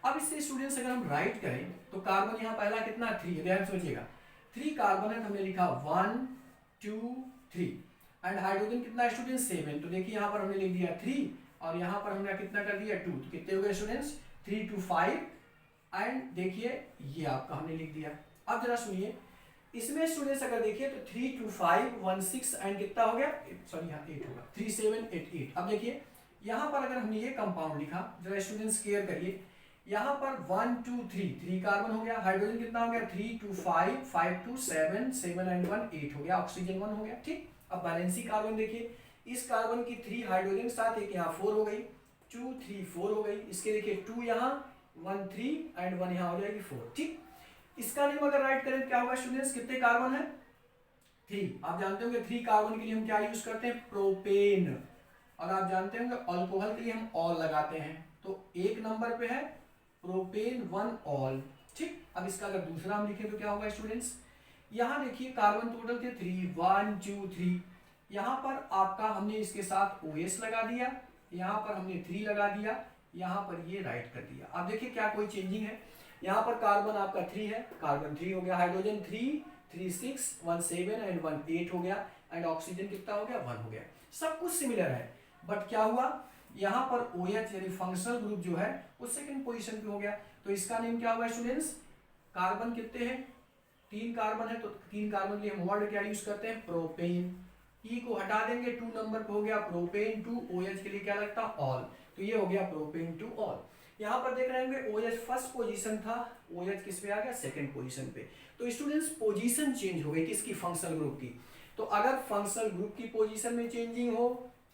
A: अब इससे स्टूडेंट्स अगर हम राइट करें तो कार्बन यहाँ पहला कितना? 3 है, ध्यान सोचिएगा, 3 कार्बन है, तो हमने लिखा 1 2 3, एंड हाइड्रोजन कितना स्टूडेंट? 7। तो देखिए यहाँ पर हमने लिख दिया 3 और यहाँ पर हमने कितना कर दिया? 2। तो कितने हो गए स्टूडेंट्स? 3 2 5, एंड देखिए ये आपका हमने लिख दिया। अब जरा सुनिए, इसमें स्टूडेंट्स अगर देखिए तो 3 2 5 1 6 एंड कितना हो गया? सॉरी यहाँ 8 होगा, 3 7 8 8। अब देखिए यहाँ पर अगर हमने ये कंपाउंड लिखा, जरा स्टूडेंट्स केयर करिए, यहाँ पर 1 2 3 कार्बन हो गया, हाइड्रोजन कितना हो गया? 3 2 5 5 2 7 7 एंड 1 8 हो गया, ऑक्सीजन 1 हो गया, ठीक। अब बैलेंसी कार्बन देखिए, इस कार्बन की 3 हाइड्रोजन के साथ एक यहाँ 4 हो गई, 2 3 4 हो गई, इसके देखिए 2 यहाँ 1 3 एंड 1 यहाँ हो जाएगी 4, ठीक। इसका नेम अगर राइट करें क्या होगा स्टूडेंट्स? कितने कार्बन है? 3। आप जानते होंगे 3 कार्बन के लिए हम क्या यूज करते हैं? प्रोपेन। और आप जानते होंगे अल्कोहल के लिए हम ऑल लगाते हैं, तो 1 नंबर पे है प्रोपेन 1 ऑल, ठीक। अब इसका अगर दूसरा हम लिखें तो क्या होगा स्टूडेंट्स? यहाँ देखिए कार्बन टोटल थे 3, 1 2 3, यहाँ पर आपका हमने इसके साथ OS लगा दिया, यहाँ पर हमने 3 लगा दिया, यहाँ पर ये राइट कर दिया। अब देखिए क्या कोई चेंजिंग है? यहाँ पर कार्बन आपका 3 है, कार्बन 3 हो गया, हाइड्रोजन 3 3 6 1 7 एंड 1 8 हो गया, एंड ऑक्सीजन कितना हो गया? 1 हो गया। सब कुछ सिमिलर है, बट क्या हुआ? यहाँ पर OH यानी फंक्शनल ग्रुप जो है वो सेकंड पोजीशन पे हो गया। तो इसका नेम क्या होगा स्टूडेंट्स? कार्बन कितने हैं? 3 कार्बन है, तो 3 कार्बन के लिए हम वर्ड क्या यूज करते हैं? प्रोपेन। ई को हटा देंगे, 2 नंबर पे हो गया प्रोपेन 2, OH के लिए क्या लगता? ऑल। तो ये हो गया प्रोपेन 2 ऑल। यहाँ पर देख रहे होंगे OH फर्स्ट पोजीशन था, OH किस पे आ गया? सेकंड पोजीशन पे। तो स्टूडेंट्स पोजीशन चेंज हो गई, किसकी? फंक्शनल ग्रुप की। तो अगर फंक्शनल ग्रुप की पोजीशन में चेंजिंग हो,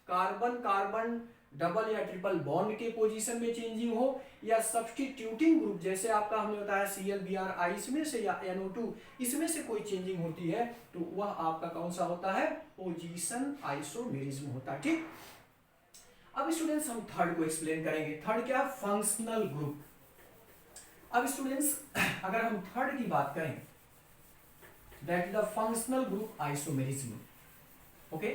A: कार्बन कार्बन डबल या ट्रिपल बॉन्ड के पोजीशन में चेंजिंग हो, या सब्स्टिट्यूटिंग ग्रुप जैसे आपका हमने बताया ClBr इसमें से या NO2 इसमें से कोई चेंजिंग होती है तो वह आपका कौन सा होता है, पोजीशन आइसोमेरिज्म होता है। ठीक, अब स्टूडेंट्स हम थर्ड को एक्सप्लेन करेंगे। थर्ड क्या, फंक्शनल ग्रुप। अब स्टूडेंट्स अगर हम थर्ड की बात करें, that is the functional group isomerism. Okay,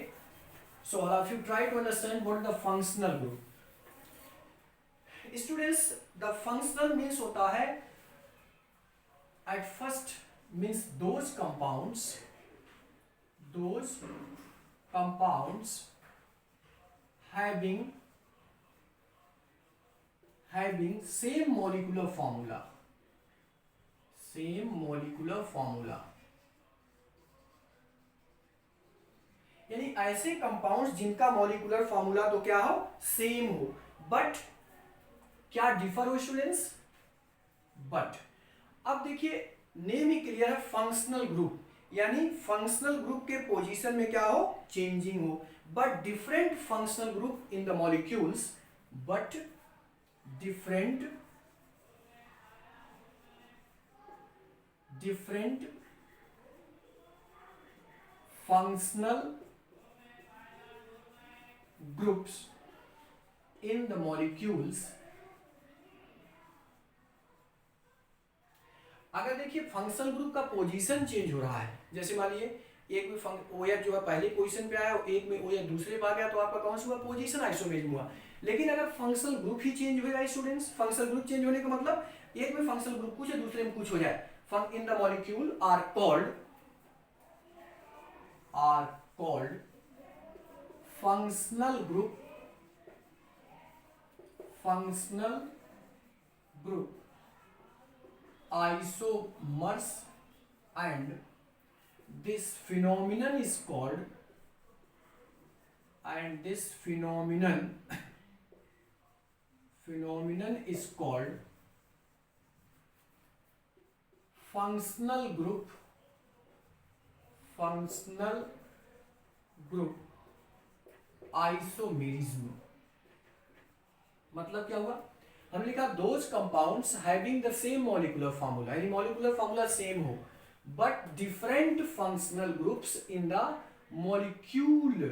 A: so all of you try to understand what is the functional group। students, the functional means होता है at first means those compounds having same molecular formula, यानी ऐसे compounds जिनका molecular formula तो क्या हो, same हो, but क्या डिफर हो स्टूडेंट्स, बट अब देखिए नेम ही क्लियर है, फंक्शनल ग्रुप, यानी फंक्शनल ग्रुप के पोजीशन में क्या हो, चेंजिंग हो, but different functional group in the molecules, but different functional groups in the molecules। अगर देखिए फंक्शनल ग्रुप का पोजीशन चेंज हो रहा है, जैसे मान लीजिए एक में OH जो है पहले पोजीशन पे आया और एक में OH दूसरे पे आ गया, तो आपका कौन सा हुआ, पोजीशन आइसोमेरिज्म हुआ। लेकिन अगर फंक्शनल ग्रुप ही चेंज हो जाए स्टूडेंट्स, फंक्शनल ग्रुप चेंज होने का मतलब एक में फंक्शनल ग्रुप कुछ है दूसरे में कुछ हो जाए, in the molecule are called functional group isomers, and this phenomenon is called functional group isomerism. मतलब क्या हुआ, हमने लिखा those compounds having the same molecular formula, यानी मॉलिक्यूलर फार्मूला सेम हो, but different functional groups in the molecule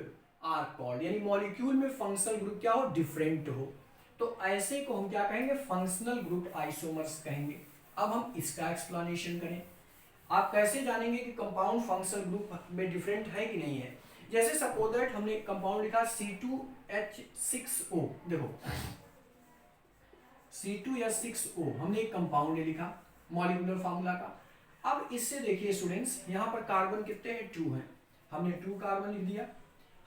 A: are called, यानी molecule में functional group क्या हो, डिफरेंट हो, तो ऐसे को हम क्या कहेंगे, फंक्शनल ग्रुप आइसोमर्स कहेंगे। अब हम इसका एक्सप्लेनेशन करें। आप कैसे जानेंगे कि कंपाउंड फंक्शनल ग्रुप में डिफरेंट है कि नहीं है। जैसे सपोज दैट हमने कंपाउंड लिखा C2H6O, देखो C2H6O हमने एक कंपाउंड लिखा मॉलिक्यूलर फार्मूला का। अब इससे देखिए स्टूडेंट्स, यहाँ पर कार्बन कितने हैं, 2 हैं, हमने 2 कार्बन लिख दिया।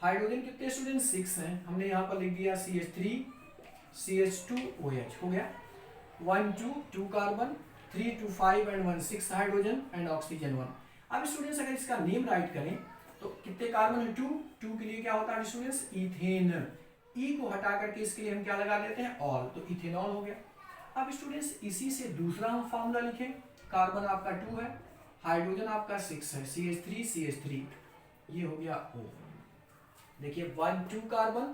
A: हाइड्रोजन कितने स्टूडेंट्स, 6 हैं, हमने यहाँ पर लिख दिया CH3 CH2OH, हो गया 1 2 carbon, 3 2 5 and 1 6 hydrogen and oxygen 1। अब स्टूडेंट्स अगर इसका नेम राइट करें तो कितने कार्बन है, 2 के लिए क्या होता है स्टूडेंट्स, इथेन। ई को हटा करके इसके लिए हम क्या लगा देते हैं, ऑल, तो इथेनॉल हो गया। अब स्टूडेंट्स इसी से दूसरा हम फार्मूला लिखें, कार्बन आपका 2 है, हाइड्रोजन आपका 6 है, CH3 ये हो गया O। देखिए 1 2 कार्बन,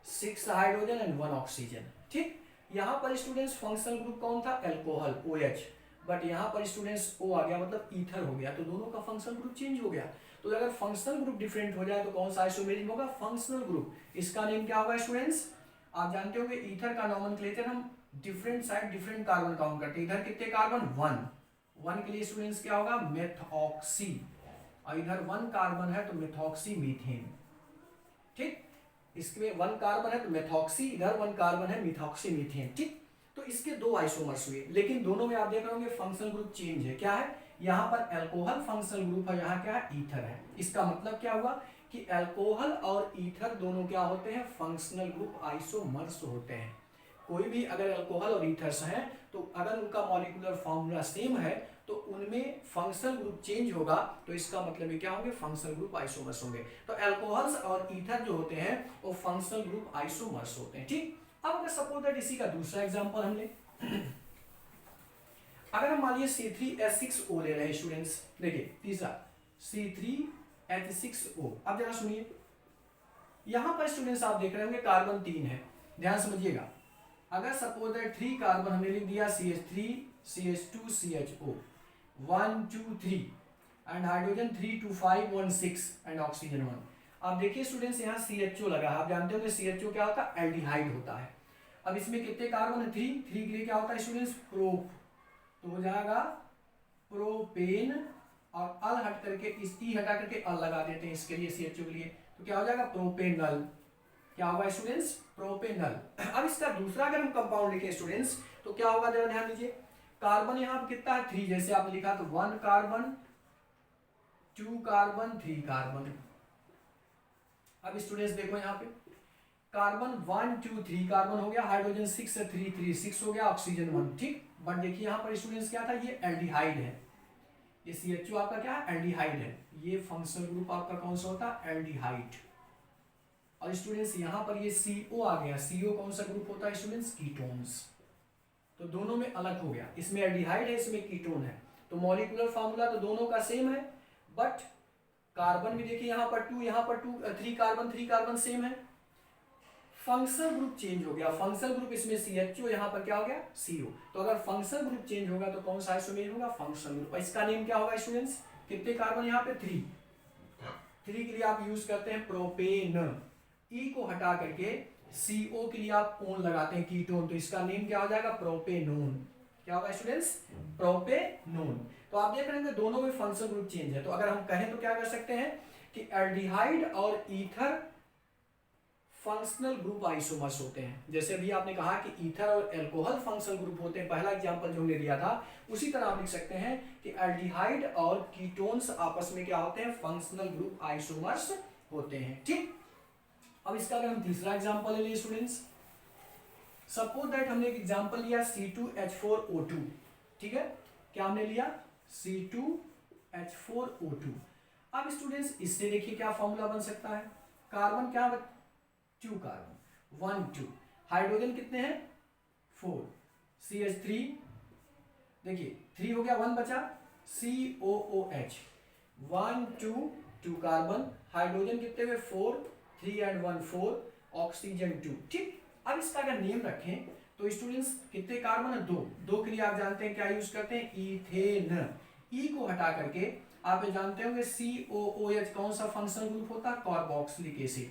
A: 6 हाइड्रोजन एंड 1 ऑक्सीजन। ठीक, यहाँ पर स्टूडेंट्स फंक्शनल ग्रुप कौन था, एल्कोहल OH, बट यहाँ पर स्टूडेंट्स O आ गया, मतलब ईथर हो गया, तो दोनों का फंक्शनल ग्रुप चेंज हो गया। तो अगर फंक्शनल ग्रुप डिफरेंट हो जाए तो कौन सा आइसोमेरिज्म होगा, फंक्शनल ग्रुप। इसका नेम क्या होगा स्टूडेंट्स, आप जानते होंगे ईथर का नॉमेनक्लेचर हम different side different carbon count करते हैं। इधर कितने कार्बन, 1 के लिए स्टूडेंट्स क्या होगा, मेथॉक्सी, और इधर 1 कार्बन है तो मेथॉक्सी मीथेन। ठीक, इसमें 1 कार्बन है तो मेथॉक्सी, इधर 1 कार्बन है मिथॉक्सी मीथेन। ठीक, तो इसके 2 आइसोमर्स हुए, लेकिन दोनों में आप देख रहे होंगे फंक्शनल ग्रुप चेंज है। क्या है, यहाँ पर एल्कोहल फंक्शनल ग्रुप है, यहाँ क्या है, ईथर है। इसका मतलब क्या हुआ कि एल्कोहल और ईथर दोनों क्या होते हैं, फंक्शनल ग्रुप आइसोमर्स होते हैं। कोई भी अगर एल्कोहल और ईथर्स हैं तो अगर उनका मॉलिक्यूलर फॉर्मूला सेम है तो उनमें फंक्शनल ग्रुप चेंज होगा, तो इसका मतलब ये क्या होंगे, फंक्शनल ग्रुप आइसोमर्स होंगे। तो एल्कोहल्स और ईथर जो होते हैं वो फंक्शनल ग्रुप आइसोमर्स होते हैं। ठीक, अब अगर सपोज दैट इसी का दूसरा एग्जांपल हम ले, अगर हम मान लीजिए C3H6O ले रहे हैं स्टूडेंट्स, देखिए तीसरा C3H6O। अब जरा सुनिए, यहाँ पर स्टूडेंट्स आप देख रहे होंगे कार्बन 3 है, ध्यान समझिएगा। अगर सपोज दैट 3 कार्बन हमने लिख दिया CH3 CH2 CHO 1 2 3 and hydrogen 3 2 5 1 6 and oxygen 1। अब देखिए स्टूडेंट्स यहाँ CHO लगा, आप जानते हो कि CHO क्या होता है, एल्डिहाइड होता है। अब इसमें कितने कार्बन है, 3 के लिए क्या होता है स्टूडेंट्स, प्रोप, तो हो जाएगा प्रोपेन, और अल हट करके इस ई हटा करके अल लगा देते हैं इसके लिए CHO के लिए, तो क्या हो जाएगा प्रोपेनल। क्या होगा स्टूडेंट्स, प्रोपेनल। अब इसका दूसरा अगर हम कंपाउंड लिखें स्टूडेंट्स तो क्या होगा, जरा ध्यान दीजिए। कार्बन यहाँ पर कितना है, 3, जैसे आपने लिखा तो 1 कार्बन 2 कार्बन 3 कार्बन। अब स्टूडेंट्स देखो यहाँ पे कार्बन 1 2 3 कार्बन हो गया, हाइड्रोजन 6 है 3 3 6 हो गया, ऑक्सीजन 1, ठीक। बट देखिए यहाँ पर स्टूडेंट्स क्या था, ये एल्डिहाइड है, ये CHO आपका क्या है, एल्डिहाइड है। ये फंक्शनल ग्रुप आपका कौन सा होता है, एल्डिहाइड। और स्टूडेंट्स यहाँ पर ये CO आ गया, CO कौन सा ग्रुप होता है स्टूडेंट्स, कीटोन्स। तो दोनों में अलग हो गया, इसमें एल्डिहाइड है इसमें कीटोन है, तो मॉलिक्यूलर फार्मूला तो दोनों का सेम है, बट कार्बन भी देखिए यहाँ पर 2 यहाँ पर 2 3 कार्बन सेम है। फंक्शनल ग्रुप चेंज हो गया, फंक्शनल ग्रुप इसमें CHO, यहाँ पर क्या हो गया CO। तो अगर फंक्शनल ग्रुप चेंज होगा तो कौन सा आइसोमेर होगा, फंक्शनल ग्रुप। इसका नेम क्या होगा स्टूडेंट्स, कितने कार्बन यहाँ पे 3 के लिए आप यूज करते हैं प्रोपेन, ई को हटा करके CO के लिए आप ओन लगाते हैं कीटोन, तो इसका नेम क्या हो जाएगा, प्रोपेनोन। क्या होगा स्टूडेंट्स, प्रोपेनोन। तो आप देख रहे हैं दोनों में फंक्शनल ग्रुप चेंज है, तो अगर हम कहें तो क्या कर सकते हैं कि एल्डिहाइड और ईथर फंक्शनल ग्रुप आइसोमर्स होते हैं। जैसे अभी आपने कहा कि ईथर और एल्कोहल फंक्शनल ग्रुप होते हैं, पहला एग्जांपल जो हमने दिया था, उसी तरह आप लिख सकते हैं कि एल्डिहाइड और कीटोन्स आपस में क्या होते हैं, फंक्शनल ग्रुप आइसोमर्स होते हैं, ठीक। अब इसका अगर हम तीसरा एग्जांपल ले लिए स्टूडेंट्स, सपोज दैट हमने एक एग्जांपल लिया C2H4O2, ठीक है, क्या हमने लिया C2H4O2। अब स्टूडेंट्स इससे देखिए क्या फॉर्मूला बन सकता है, कार्बन क्या 2 कार्बन 1 2, हाइड्रोजन कितने हैं 4, CH3 देखिए 3 हो गया 1 बचा, COOH 1 2 2 कार्बन, हाइड्रोजन कितने हुए 4, 3 एंड 1 4, ऑक्सीजन 2, ठीक। अब इसका अगर नेम रखें तो स्टूडेंट्स कितने कार्बन है, 2 के लिए आप जानते हैं क्या यूज करते हैं, इथेन। ई को हटा करके आप ये जानते होंगे COOH कौन सा फंक्शनल ग्रुप होता है, कार्बोक्सिलिक एसिड।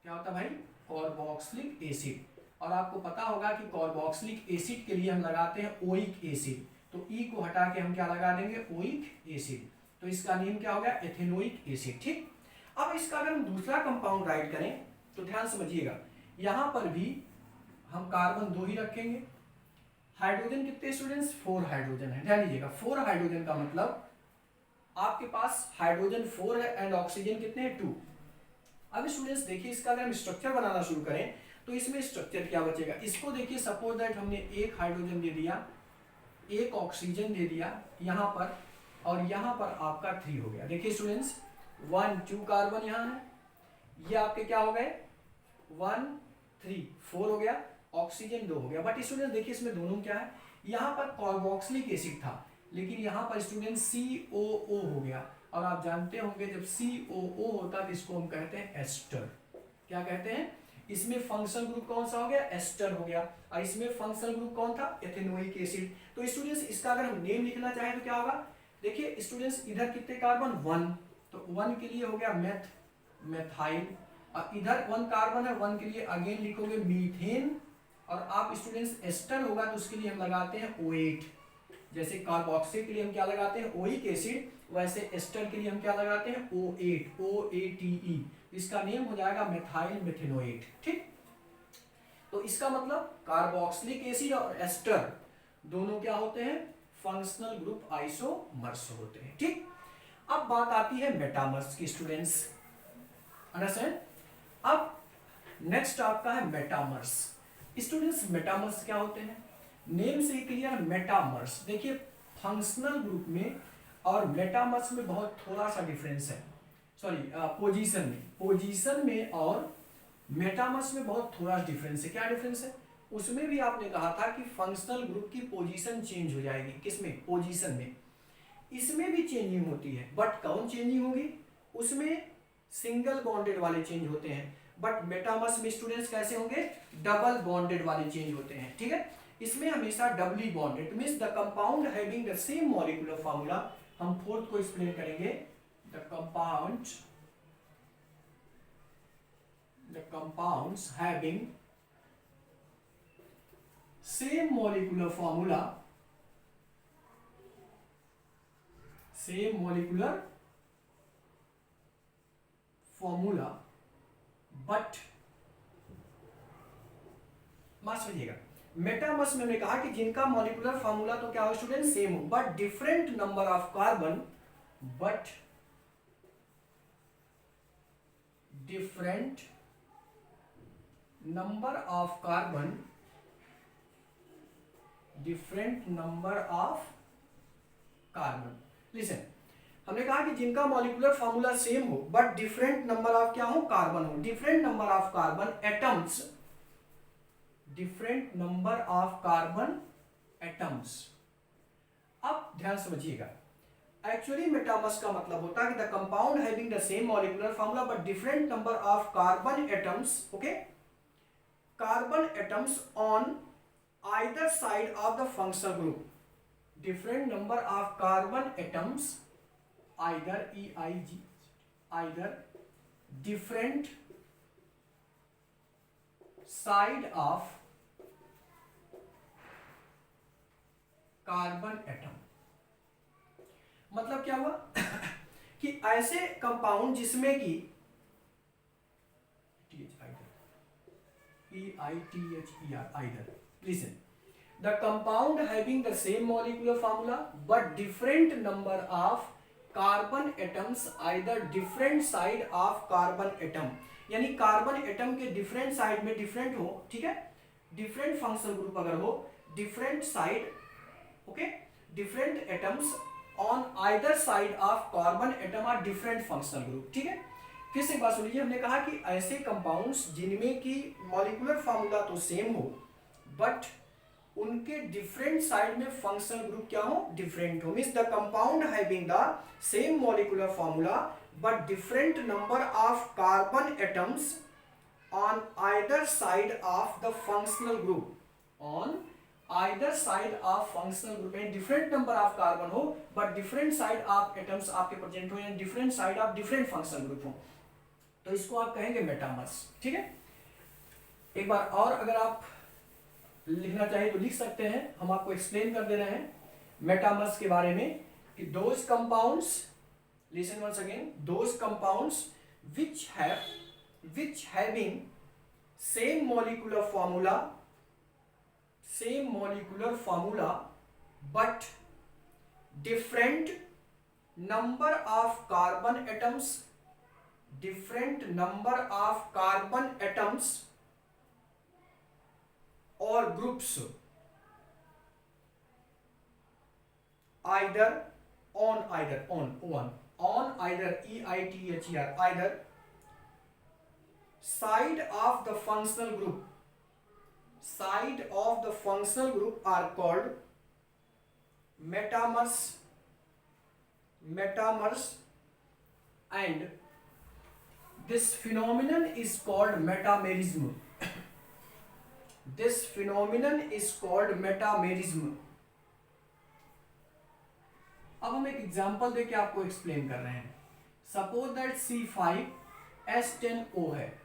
A: क्या होता है भाई, कार्बोक्सिलिक एसिड। और आपको पता होगा कि कार्बोक्सिलिक एसिड के लिए हम लगाते हैं ओइक एसिड, तो ई को हटा के हम क्या लगा देंगे, ओइक एसिड, तो इसका नेम क्या हो गया, एथेनोइक एसिड, ठीक। अब इसका अगर हम दूसरा कंपाउंड राइट करें तो ध्यान समझिएगा, यहां पर भी हम कार्बन 2 ही रखेंगे, हाइड्रोजन कितने स्टूडेंट्स 4 हाइड्रोजन है, ध्यान दीजिएगा 4 हाइड्रोजन का मतलब आपके पास हाइड्रोजन 4 है एंड ऑक्सीजन कितने हैं 2। अब स्टूडेंट्स देखिए इसका अगर हम स्ट्रक्चर बनाना शुरू करें तो इसमें स्ट्रक्चर क्या बचेगा, इसको देखिए सपोज दैट हमने एक हाइड्रोजन दे दिया, एक ऑक्सीजन दे दिया यहाँ पर, और यहाँ पर आपका 3 हो गया। देखिए स्टूडेंट्स 1 2 कार्बन यहाँ है, ये आपके क्या हो गए 1 3 4 हो गया, ऑक्सीजन 2 हो गया। बट स्टूडेंट्स देखिए इसमें दोनों क्या है, यहाँ पर कार्बोक्सिलिक एसिड था लेकिन यहाँ पर स्टूडेंट COO हो गया, और आप जानते होंगे जब COO होता है तो इसको हम कहते हैं एस्टर। क्या कहते हैं, इसमें फंक्शनल ग्रुप कौन सा हो गया, एस्टर हो गया, और इसमें फंक्शनल ग्रुप कौन था, एथेनोइक एसिड। तो स्टूडेंट्स इसका अगर हम नेम लिखना चाहें तो क्या होगा, देखिए स्टूडेंट्स इधर कितने कार्बन 1, तो 1 के लिए हो गया मेथाइल, और इधर 1 कार्बन है, 1 के लिए अगेन लिखोगे मीथेन, और आप स्टूडेंट्स एस्टर होगा तो उसके लिए हम लगाते हैं O8। जैसे कार्बोक्सिल के लिए हम क्या लगाते हैं ओइक एसिड, वैसे एस्टर के लिए हम क्या लगाते हैं O8 OATE, इसका नेम हो जाएगा मेथाइल मेथेनोएट, ठीक। तो इसका मतलब कार्बोक्सिलिक एसिड और एस्टर दोनों क्या होते हैं, फंक्शनल ग्रुप आइसोमर्स होते हैं, ठीक। अब बात आती है मेटामर्स की स्टूडेंट्स, अंडरस्टैंड। अब नेक्स्ट आपका है मेटामर्स। स्टूडेंट्स मेटामर्स क्या होते हैं, नेम से ही क्लियर, मेटामर्स। देखिए फंक्शनल ग्रुप में और मेटामर्स में बहुत थोड़ा सा डिफरेंस है, सॉरी पोजीशन में और मेटामर्स में बहुत थोड़ा डिफरेंस है। क्या डिफरेंस है, उसमें भी आपने कहा था कि फंक्शनल ग्रुप की पोजीशन चेंज हो जाएगी, किसमें, पोजीशन में। इसमें भी चेंजिंग होती है, बट कौन चेंजिंग होगी, उसमें सिंगल बॉन्डेड वाले चेंज होते हैं, बट मेटामर्स में स्टूडेंट्स कैसे होंगे, डबल बॉन्डेड वाले चेंज होते हैं, ठीक है। इसमें हमेशा doubly bonded means the compound having the same molecular formula. हम फोर्थ को एक्सप्लेन करेंगे, the compounds having same molecular formula but माफ समझिएगा, मेटामर्स में हमने कहा कि जिनका मॉलिक्यूलर फार्मूला तो क्या हो स्टूडेंट, सेम हो, but different number of carbon, listen, हमने कहा कि जिनका मॉलिक्यूलर फार्मूला सेम हो बट डिफरेंट नंबर ऑफ क्या हो, कार्बन हो, different number of carbon atoms. अब ध्यान समझिएगा, एक्चुअली मेटामर्स का मतलब होता है कि the compound having the same molecular formula but different number of carbon atoms, okay, carbon atoms on either side of the functional group, different number of carbon atoms either different side of carbon atom. मतलब क्या हुआ कि ऐसे compound जिसमें कि either, listen, the compound having the same molecular formula but different number of carbon atoms either different side of carbon atom, यानी carbon atom के different side में डिफरेंट हो, ठीक है, डिफरेंट फंक्शनल ग्रुप अगर हो, different side, okay, different atoms on either side of carbon atom are different functional group, ठीक है। फिर से एक बात सुनिए, हमने कहा कि ऐसे कंपाउंड्स जिनमें की मॉलिक्यूलर फार्मूला तो सेम हो बट उनके डिफरेंट साइड में फंक्शनल ग्रुप क्या हो, डिफरेंट हो, means the compound having the same molecular formula but different number of carbon atoms on either side of the functional group, on either side of functional group में different number of carbon हो but different side of atoms आपके present हो, यानी different side of different functional group हो, तो इसको आप कहेंगे मेटामर्स, ठीक है। एक बार और अगर आप लिखना चाहिए तो लिख सकते हैं, हम आपको एक्सप्लेन कर दे रहे हैं मेटामर्स के बारे में कि those compounds, listen once again, those compounds which having same molecular formula but different number of carbon atoms or groups either either side of the functional group are called metamers, and this phenomenon is called metamerism. अब हम एक example देके आपको explain कर रहे हैं। Suppose that C5H10O है।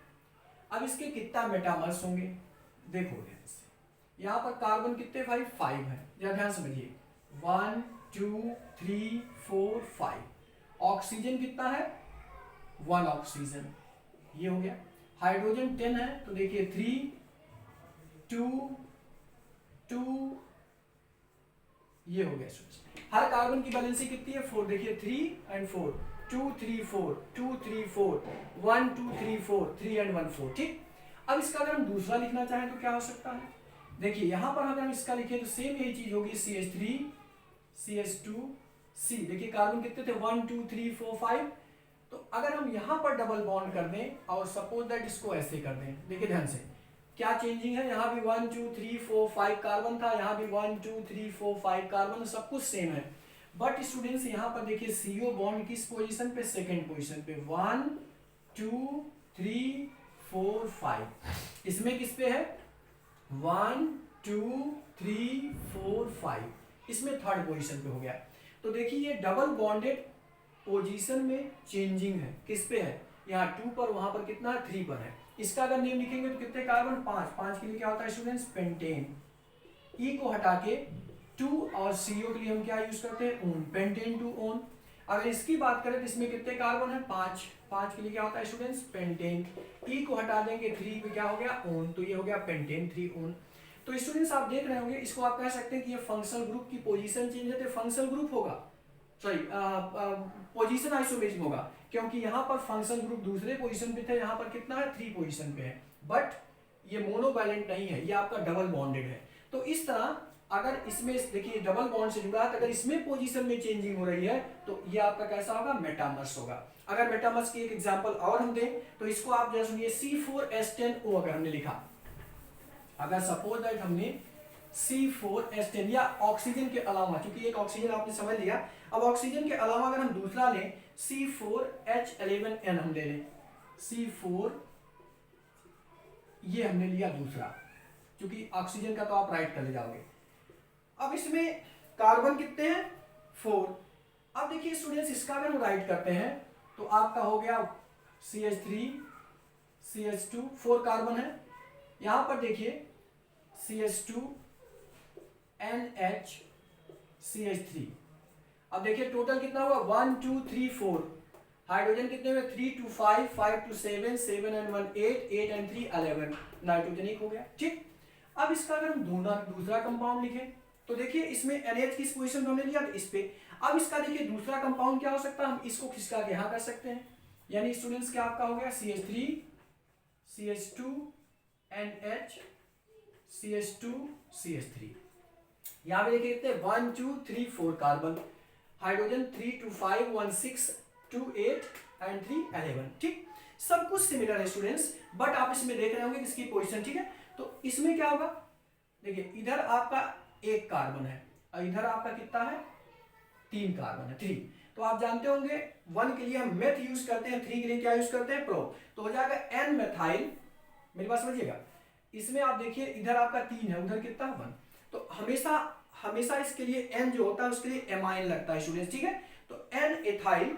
A: अब इसके कितना मेटामर्स होंगे, देखो ध्यान से, यहाँ पर कार्बन कितने भाई 5 है, जरा ध्यान समझिए, 1 2 3 4 5। ऑक्सीजन कितना है, 1 ऑक्सीजन, ये हो गया। हाइड्रोजन 10 है, तो देखिए 3 2 2, ये हो गया। हर कार्बन की वैलेंसी कितनी है, 4, देखिए 3 and 4, 2 3 4 2 3 4 1 2 3 4 3 and 1 4, ठीक। अब इसका अगर हम दूसरा लिखना चाहें तो क्या हो सकता है, देखिए यहाँ पर अगर हम इसका लिखें तो सेम यही चीज होगी, CH3 CH2 C, देखिए कार्बन कितने थे 1 2 3 4 5। तो अगर हम यहाँ पर डबल बॉन्ड कर दें और सपोज दैट इसको ऐसे कर दें, देखिए ध्यान से क्या चेंजिंग है, यहाँ भी 1 2 3 4 5 कार्बन था, यहाँ भी 1 2 3 4 5 कार्बन, सब कुछ सेम है। बट स्टूडेंट्स यहाँ पर देखिए CO बॉन्ड किस पोजीशन पे, सेकंड पोजीशन पे, 1 2 3 4 5। इसमें किस पे है 1 2 3 4 5, इसमें थर्ड पोजीशन पे हो गया। तो देखिए ये डबल बॉन्डेड पोजीशन में चेंजिंग है, किस पे है, यहाँ 2 पर, वहां पर कितना है 3 पर है। इसका अगर नेम लिखेंगे तो कितने कार्बन 5, 5 के लिए क्या होता है स्टूडेंट्स पेंटेन। ई को हटा के 2 और CO के लिए हम क्या यूज करते हैं ओन, पेंटेन टू ओन। अगर इसकी बात करें तो इसमें कितने कार्बन है 5, 5 के लिए क्या होता है स्टूडेंट्स पेंटेन। ई को हटा देंगे 3 पे क्या हो गया ओन, तो ये हो गया पेंटेन 3 ओन। तो स्टूडेंट्स आप देख रहे होंगे, इसको आप कह सकते हैं कि ये फंक्शनल ग्रुप की पोजीशन चेंज है तो फंक्शनल ग्रुप होगा, सॉरी पोजीशन आइसोमेरिज्म होगा, क्योंकि यहाँ पर फंक्शनल ग्रुप दूसरे पोजीशन पे थे, यहाँ पर कितना है 3 पोजीशन पे है, बट ये मोनोवैलेंट नहीं है, ये आपका डबल बॉन्डेड है। तो इस तरह अगर इसमें देखिए डबल बॉन्ड से जुड़ा है, तो अगर इसमें पोजीशन में चेंजिंग हो रही है तो ये आपका कैसा होगा मेटामर्स होगा। अगर मेटामर्स की एक एग्जांपल और हम दें तो इसको आप जरा सुनिए, C4H10O अगर हमने लिखा, अगर सपोज दैट हमने C4H10 या ऑक्सीजन के अलावा, क्योंकि एक ऑक्सीजन आपने समझ लिया, अब ऑक्सीजन के अलावा अगर हम दूसरा लें C4H11N हम ले लें, C4 ये हमने लिया दूसरा, क्योंकि ऑक्सीजन का तो आप राइट कर ले जाओगे। अब इसमें कार्बन कितने हैं 4। अब देखिए स्टूडेंट्स इसका अगर हम राइट करते हैं तो आपका हो गया CH3 CH2 4 कार्बन है, यहां पर देखिए CH2 NH CH3। अब देखिए टोटल कितना हुआ 1 2 3 4, हाइड्रोजन कितने हुए 3 2 5 5 2 7 7 and 1 8 8 and 3 11, नाइट्रोजन एक हो गया। ठीक, अब इसका अगर हम दूसरा कंपाउंड लिखें तो देखिए इसमें NH किस पोजीशन पे हमने लिया तो इस पे। अब इसका देखिए दूसरा कंपाउंड क्या हो सकता है, हम इसको खिसका के यहाँ कर सकते हैं, यानी स्टूडेंट्स क्या आपका हो गया CH3 CH2 NH CH2 CH3। यहाँ पे देखिए कितने 1 2 3 4 कार्बन, हाइड्रोजन 3 2 5 1 6 2 8 and 3 11। ठीक, सब कुछ सिमिलर है स्टूडेंट्स, बट आप इसमें देख रहे होंगे किसकी पोजीशन। ठीक है, तो इसमें क्या होगा, देखिए इधर आपका एक कार्बन है और इधर आपका कितना है 3 कार्बन है 3। तो आप जानते होंगे 1 के लिए हम मेथ यूज करते हैं, 3 के लिए क्या यूज करते हैं प्रो। तो हो जाएगा N मेथाइल, मेरी बात समझिएगा, इसमें आप देखिए इधर आपका 3 है, उधर कितना 1, तो हमेशा हमेशा इसके लिए N जो होता है उसके लिए एमाइन लगता है स्टूडेंट्स। ठीक है, तो N एथाइल,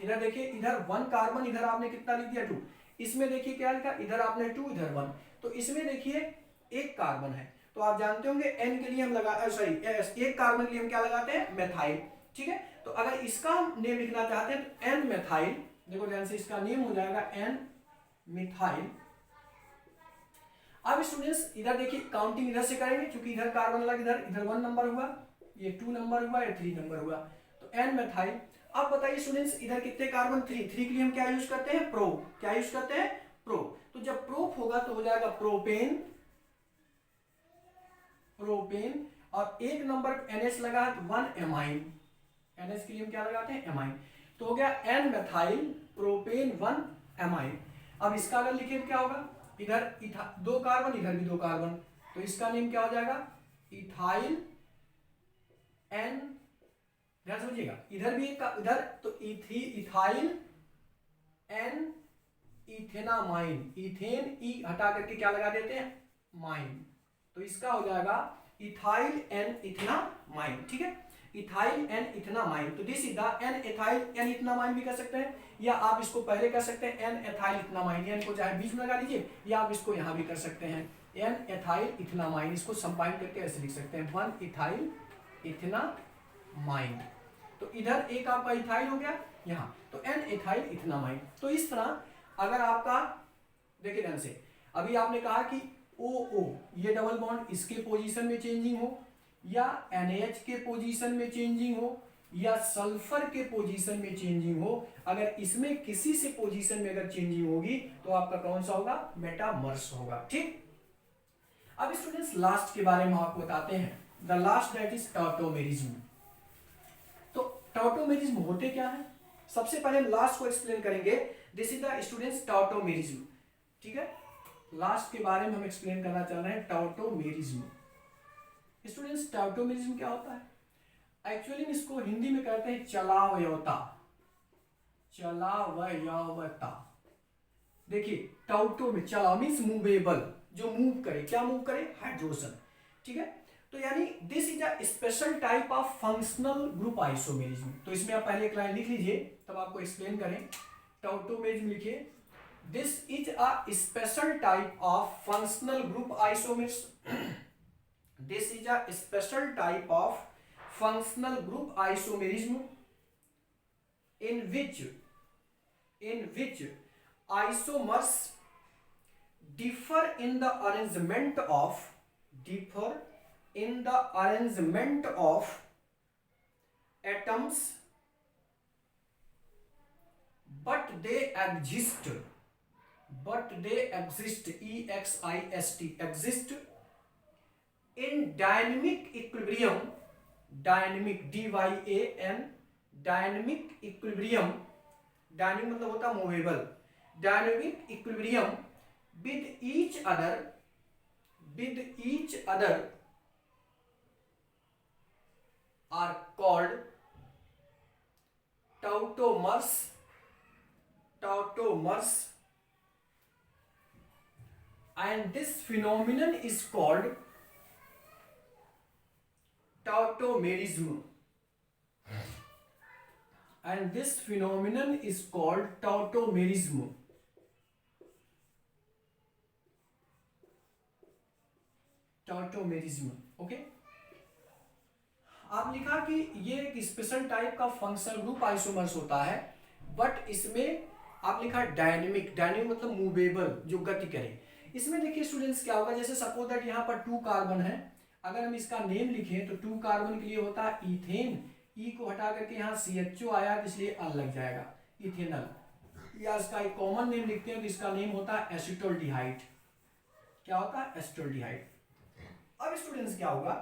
A: इधर देखिए इधर 1 कार्बन, इधर आपने कितना लिख दिया 2, इसमें देखिए क्या लिखा, इधर आपने 2 इधर 1, तो इसमें देखिए एक कार्बन है। तो आप जानते होंगे N के लिए हम एक कार्बन के लिए हम क्या लगाते हैं मेथाइल। ठीक है, तो अगर इसका हम नेम लिखना चाहते हैं तो N मेथाइल, देखो ध्यान से, इसका नेम हो जाएगा N मिथाइल। अब स्टूडेंट्स इधर देखिए काउंटिंग इधर से करेंगे, क्योंकि इधर कार्बन लगा, इधर 1 नंबर हुआ, ये 2 नंबर हुआ, ये 3 नंबर हुआ, तो N मेथाइल। अब बताइए स्टूडेंट्स इधर कितने कार्बन 3 के लिए हम क्या यूज करते हैं प्रो, क्या यूज करते हैं प्रो। तो जब प्रो होगा तो हो जाएगा प्रोपेन, प्रोपेन, और एक नंबर NH लगा है तो 1 एमाइन, NH के लिए हम क्या लगाते हैं एमाइन, तो हो गया N मेथाइल प्रोपेन 1 एमाइन। अब इसका अगर लिखे तो क्या होगा, इधर 2 कार्बन, इधर भी 2 कार्बन, तो इसका नेम क्या हो जाएगा इथाइल N, ध्यान समझिएगा, इधर भी एक इधर तो इथाइल N इथेनामाइन, इथेन ई हटा करके क्या लगा देते हैं माइन, तो इसका हो जाएगा इथाइल N इथेनामाइन। ठीक है, इथाइल N इथेनामाइन, तो this is the N ethyl N ethanamine भी कर सकते हैं, या आप इसको पहले कर सकते हैं N एथाइल इथेनामाइन, या इनको चाहे बीच में लगा दीजिए, या आप इसको यहां भी कर सकते हैं N एथाइल इथेनामाइन, इसको कंबाइन करके ऐसे लिख सकते हैं 1 इथाइल इथेनामाइन। तो इधर एक आपका इथाइल हो गया यहाँ, तो N एथाइल इथेनामाइन। तो इस तरह अगर आपका देखिए ध्यान से, अभी आपने कहा कि OO ये डबल बॉन्ड इसके पोजीशन में चेंजिंग हो, या NH के पोजीशन में चेंजिंग हो, या सल्फर के पोजीशन में चेंजिंग हो, अगर इसमें किसी से पोजीशन में अगर चेंजिंग होगी तो आपका कौन सा होगा मेटामर्स होगा। ठीक, अब स्टूडेंट्स लास्ट के बारे में आपको बताते हैं, the last that is tautomerism. तो टॉटोमेरिज्म होते क्या है, सबसे पहले हम लास्ट को एक्सप्लेन करेंगे, this is the students tautomerism. ठीक है, लास्ट के बारे में हम एक्सप्लेन करना चाह रहे हैं टॉटोमेरिज्म। स्टूडेंट्स टॉटोमेरिज्म क्या होता है, एक्चुअली इसको हिंदी में कहते हैं चलावयवता, चलावयवता। देखिए टाउटो में चला मीन्स मूवेबल, जो मूव करे, क्या मूव करे, हाइड्रोजन, ठीक है। तो यानी this is a special type of functional group isomerism. तो इसमें आप पहले एक लाइन लिख लीजिए तब आपको एक्सप्लेन करें। टाउटोमेरिज्म लिखिए, this is a special type of functional group isomerism. This is a special type of functional group isomerism in which isomers differ in the arrangement of atoms, but they exist exist in dynamic equilibrium, dynamic DYAN, dynamic equilibrium, dynamic मतलब होता है movable, dynamic equilibrium with each other are called tautomers and this phenomenon is called tautomerism, and this phenomenon is called tautomerism. Okay, आप लिखा कि ये एक special type का functional group isomers होता है, बट इसमें आप लिखा डायनेमिक मतलब मूवेबल, जो गति करे। इसमें देखिए स्टूडेंट्स क्या होगा, जैसे सपोज दैट यहाँ पर 2 कार्बन है, अगर हम इसका नेम लिखें तो 2 कार्बन के लिए होता है इथेन, ई को हटा करके यहाँ CHO आया तो इसलिए अल लग जाएगा, इथेनल। या इसका एक कॉमन नेम लिखते हैं तो इसका नेम होता है एसिटोल्डिहाइड। क्या होता है, एसिटोल्डिहाइड। अब स्टूडेंट्स क्या होगा,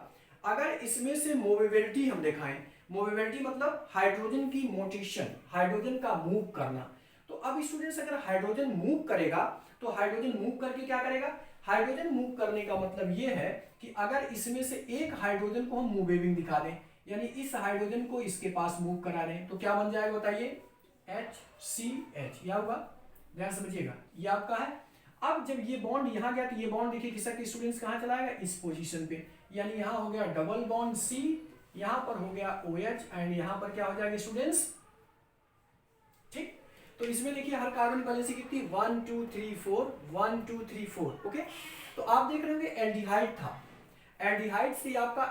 A: अगर इसमें से मूवेबिलिटी हम दिखाएं, मूवेबिलिटी मतलब हाइड्रोजन की मोटेशन, हाइड्रोजन का मूव करना। तो अब स्टूडेंट्स अगर हाइड्रोजन मूव करेगा तो हाइड्रोजन मूव करके क्या करेगा, हाइड्रोजन मूव करने का मतलब ये है कि अगर इसमें से एक हाइड्रोजन को हम मूवेबिंग दिखा दें, यानी इस हाइड्रोजन को इसके पास मूव करा रहे हैं, तो क्या बन जाएगा बताइए, HCH। यह होगा, ध्यान समझिएगा, ये आपका है। अब जब ये बॉन्ड यहाँ गया तो ये बॉन्ड देखिए किसका स्टूडेंट्स कहाँ चला जाएगा, इस पोजीशन पे, यानी यहाँ हो गया डबल बॉन्ड C, यहाँ पर हो गया OH, एंड यहाँ पर क्या हो जाएगा स्टूडेंट्स, ठीक। तो इसमें देखिए हर कार्बन की वैलेंसी कितनी, 1 2 3 4, 1 2 3 4। ओके, तो आप देख रहे होंगे एल्डिहाइड था, एल्डिहाइड से आपका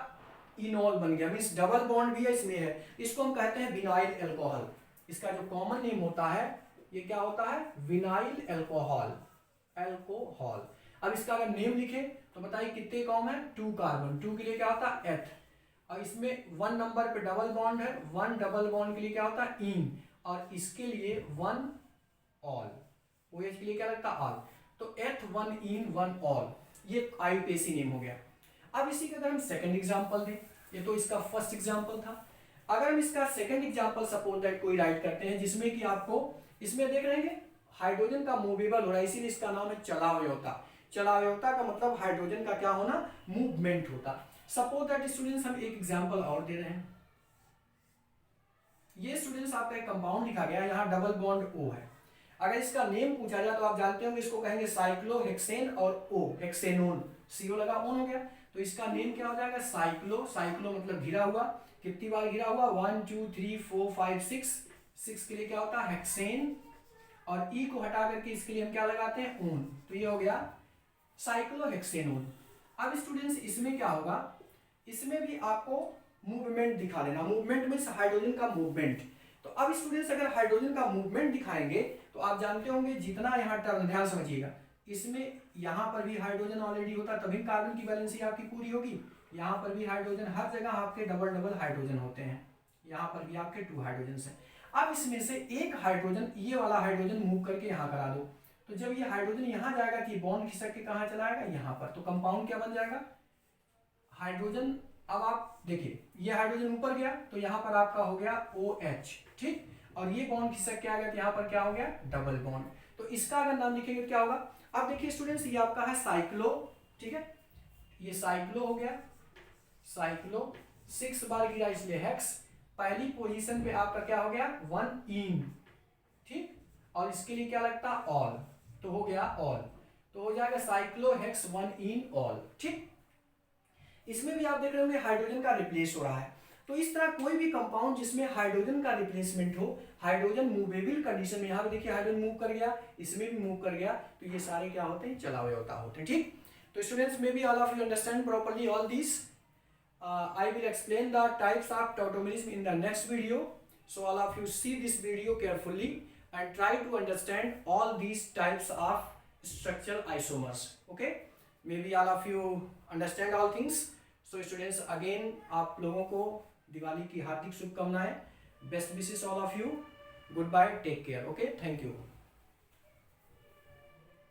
A: इनॉल बन गया, मींस डबल बॉन्ड भी है इसमें है, इसको हम कहते हैं विनाइल अल्कोहल। इसका जो कॉमन नेम होता है ये क्या होता है, विनाइल अल्कोहल। अब इसका अगर नेम लिखे तो बताइए कितने कॉम है, 2 कार्बन, 2 के लिए क्या होता है एथ, और इसमें 1 नंबर पे डबल बॉन्ड है, 1 डबल बॉन्ड के लिए क्या होता है इन, और इसके लिए 1 ऑल, OH के लिए क्या लगता है ऑल, तो एथ 1 इन 1 ऑल, ये IUPAC नेम हो गया। अब इसी का अगर हम सेकंड एग्जांपल दें, ये तो इसका फर्स्ट एग्जांपल था, अगर हम इसका सेकंड एग्जांपल सपोज दैट कोई राइट करते हैं जिसमें कि आपको इसमें देख रहे हैं हाइड्रोजन का मूवेबल हो रहा है, इसीलिए इसका नाम है चलावयवता। चलावयवता का मतलब हाइड्रोजन का क्या होना, मूवमेंट होता। सपोज दैट स्टूडेंट्स हम एक एग्जांपल और दे रहे हैं, ये स्टूडेंट्स आपका एक कंपाउंड लिखा गया है, यहाँ डबल बॉन्ड O है, अगर इसका नेम पूछा जाए तो आप जानते होंगे इसको कहेंगे साइक्लोहेक्सेन, और O हेक्सेनोन, CO लगा ऑन हो गया, तो इसका नेम क्या हो जाएगा, साइक्लो मतलब घिरा हुआ, कितनी बार घिरा हुआ, 1 2 3 4 5 6 के लिए क्या होता है हेक्सेन, और E को हटा करके इसके लिए हम क्या लगाते हैं ओन, तो ये हो गया साइक्लोहेक्सेनोन। अब स्टूडेंट्स इसमें क्या होगा, इसमें भी आपको मूवमेंट दिखा देना, मूवमेंट मींस हाइड्रोजन का मूवमेंट। तो अब स्टूडेंट्स अगर हाइड्रोजन का मूवमेंट दिखाएंगे तो आप जानते होंगे जितना यहाँ टर्म, ध्यान समझिएगा, इसमें यहाँ पर भी हाइड्रोजन ऑलरेडी होता तभी कार्बन की वैलेंसी आपकी पूरी होगी, यहाँ पर भी हाइड्रोजन, हर जगह आपके डबल हाइड्रोजन होते हैं, यहाँ पर भी आपके 2 हाइड्रोजन हैं। अब इसमें से एक हाइड्रोजन, ये वाला हाइड्रोजन मूव करके यहाँ करा दो, तो जब ये हाइड्रोजन यहाँ जाएगा तो ये बॉन्ड खिसक के कहाँ चला आएगा, यहाँ पर, तो कंपाउंड क्या बन जाएगा, हाइड्रोजन। अब आप देखिए ये हाइड्रोजन ऊपर गया तो यहाँ पर आपका हो गया OH, ठीक, और ये बॉन्ड खिसक के आ गया तो यहाँ पर क्या हो गया, डबल बॉन्ड। तो इसका अगर नाम लिखेंगे क्या होगा, अब देखिए स्टूडेंट्स ये आपका है साइक्लो, ठीक है, ये साइक्लो हो गया, साइक्लो 6 बार गिरा इसलिए हेक्स, पहली पोजीशन पे आपका क्या हो गया 1 इन, ठीक, और इसके लिए क्या लगता है ऑल, तो तो हो गया ऑल, तो हो जाएगा साइक्लोहेक्स 1 इन ऑल। ठीक, इसमें भी आप देख रहे होंगे हाइड्रोजन का रिप्लेस हो रहा है। तो इस तरह कोई भी कंपाउंड जिसमें हाइड्रोजन का रिप्लेसमेंट हो, हाइड्रोजन मूवेबल कंडीशन में, यहाँ पे देखिए हाइड्रोजन मूव कर गया, इसमें भी मूव कर गया, तो ये सारे क्या होते हैं, चला हुआ होते हैं। ठीक, तो students may be all of you understand properly all this. I will explain the types of tautomerism in the next video. So all of you see this video carefully and try to understand all these types of structural isomers. Okay, maybe all of you understand all things. So students, again आप लोगों को दिवाली की हार्दिक शुभकामनाएं, best wishes all of you, goodbye, take care. Okay, thank you.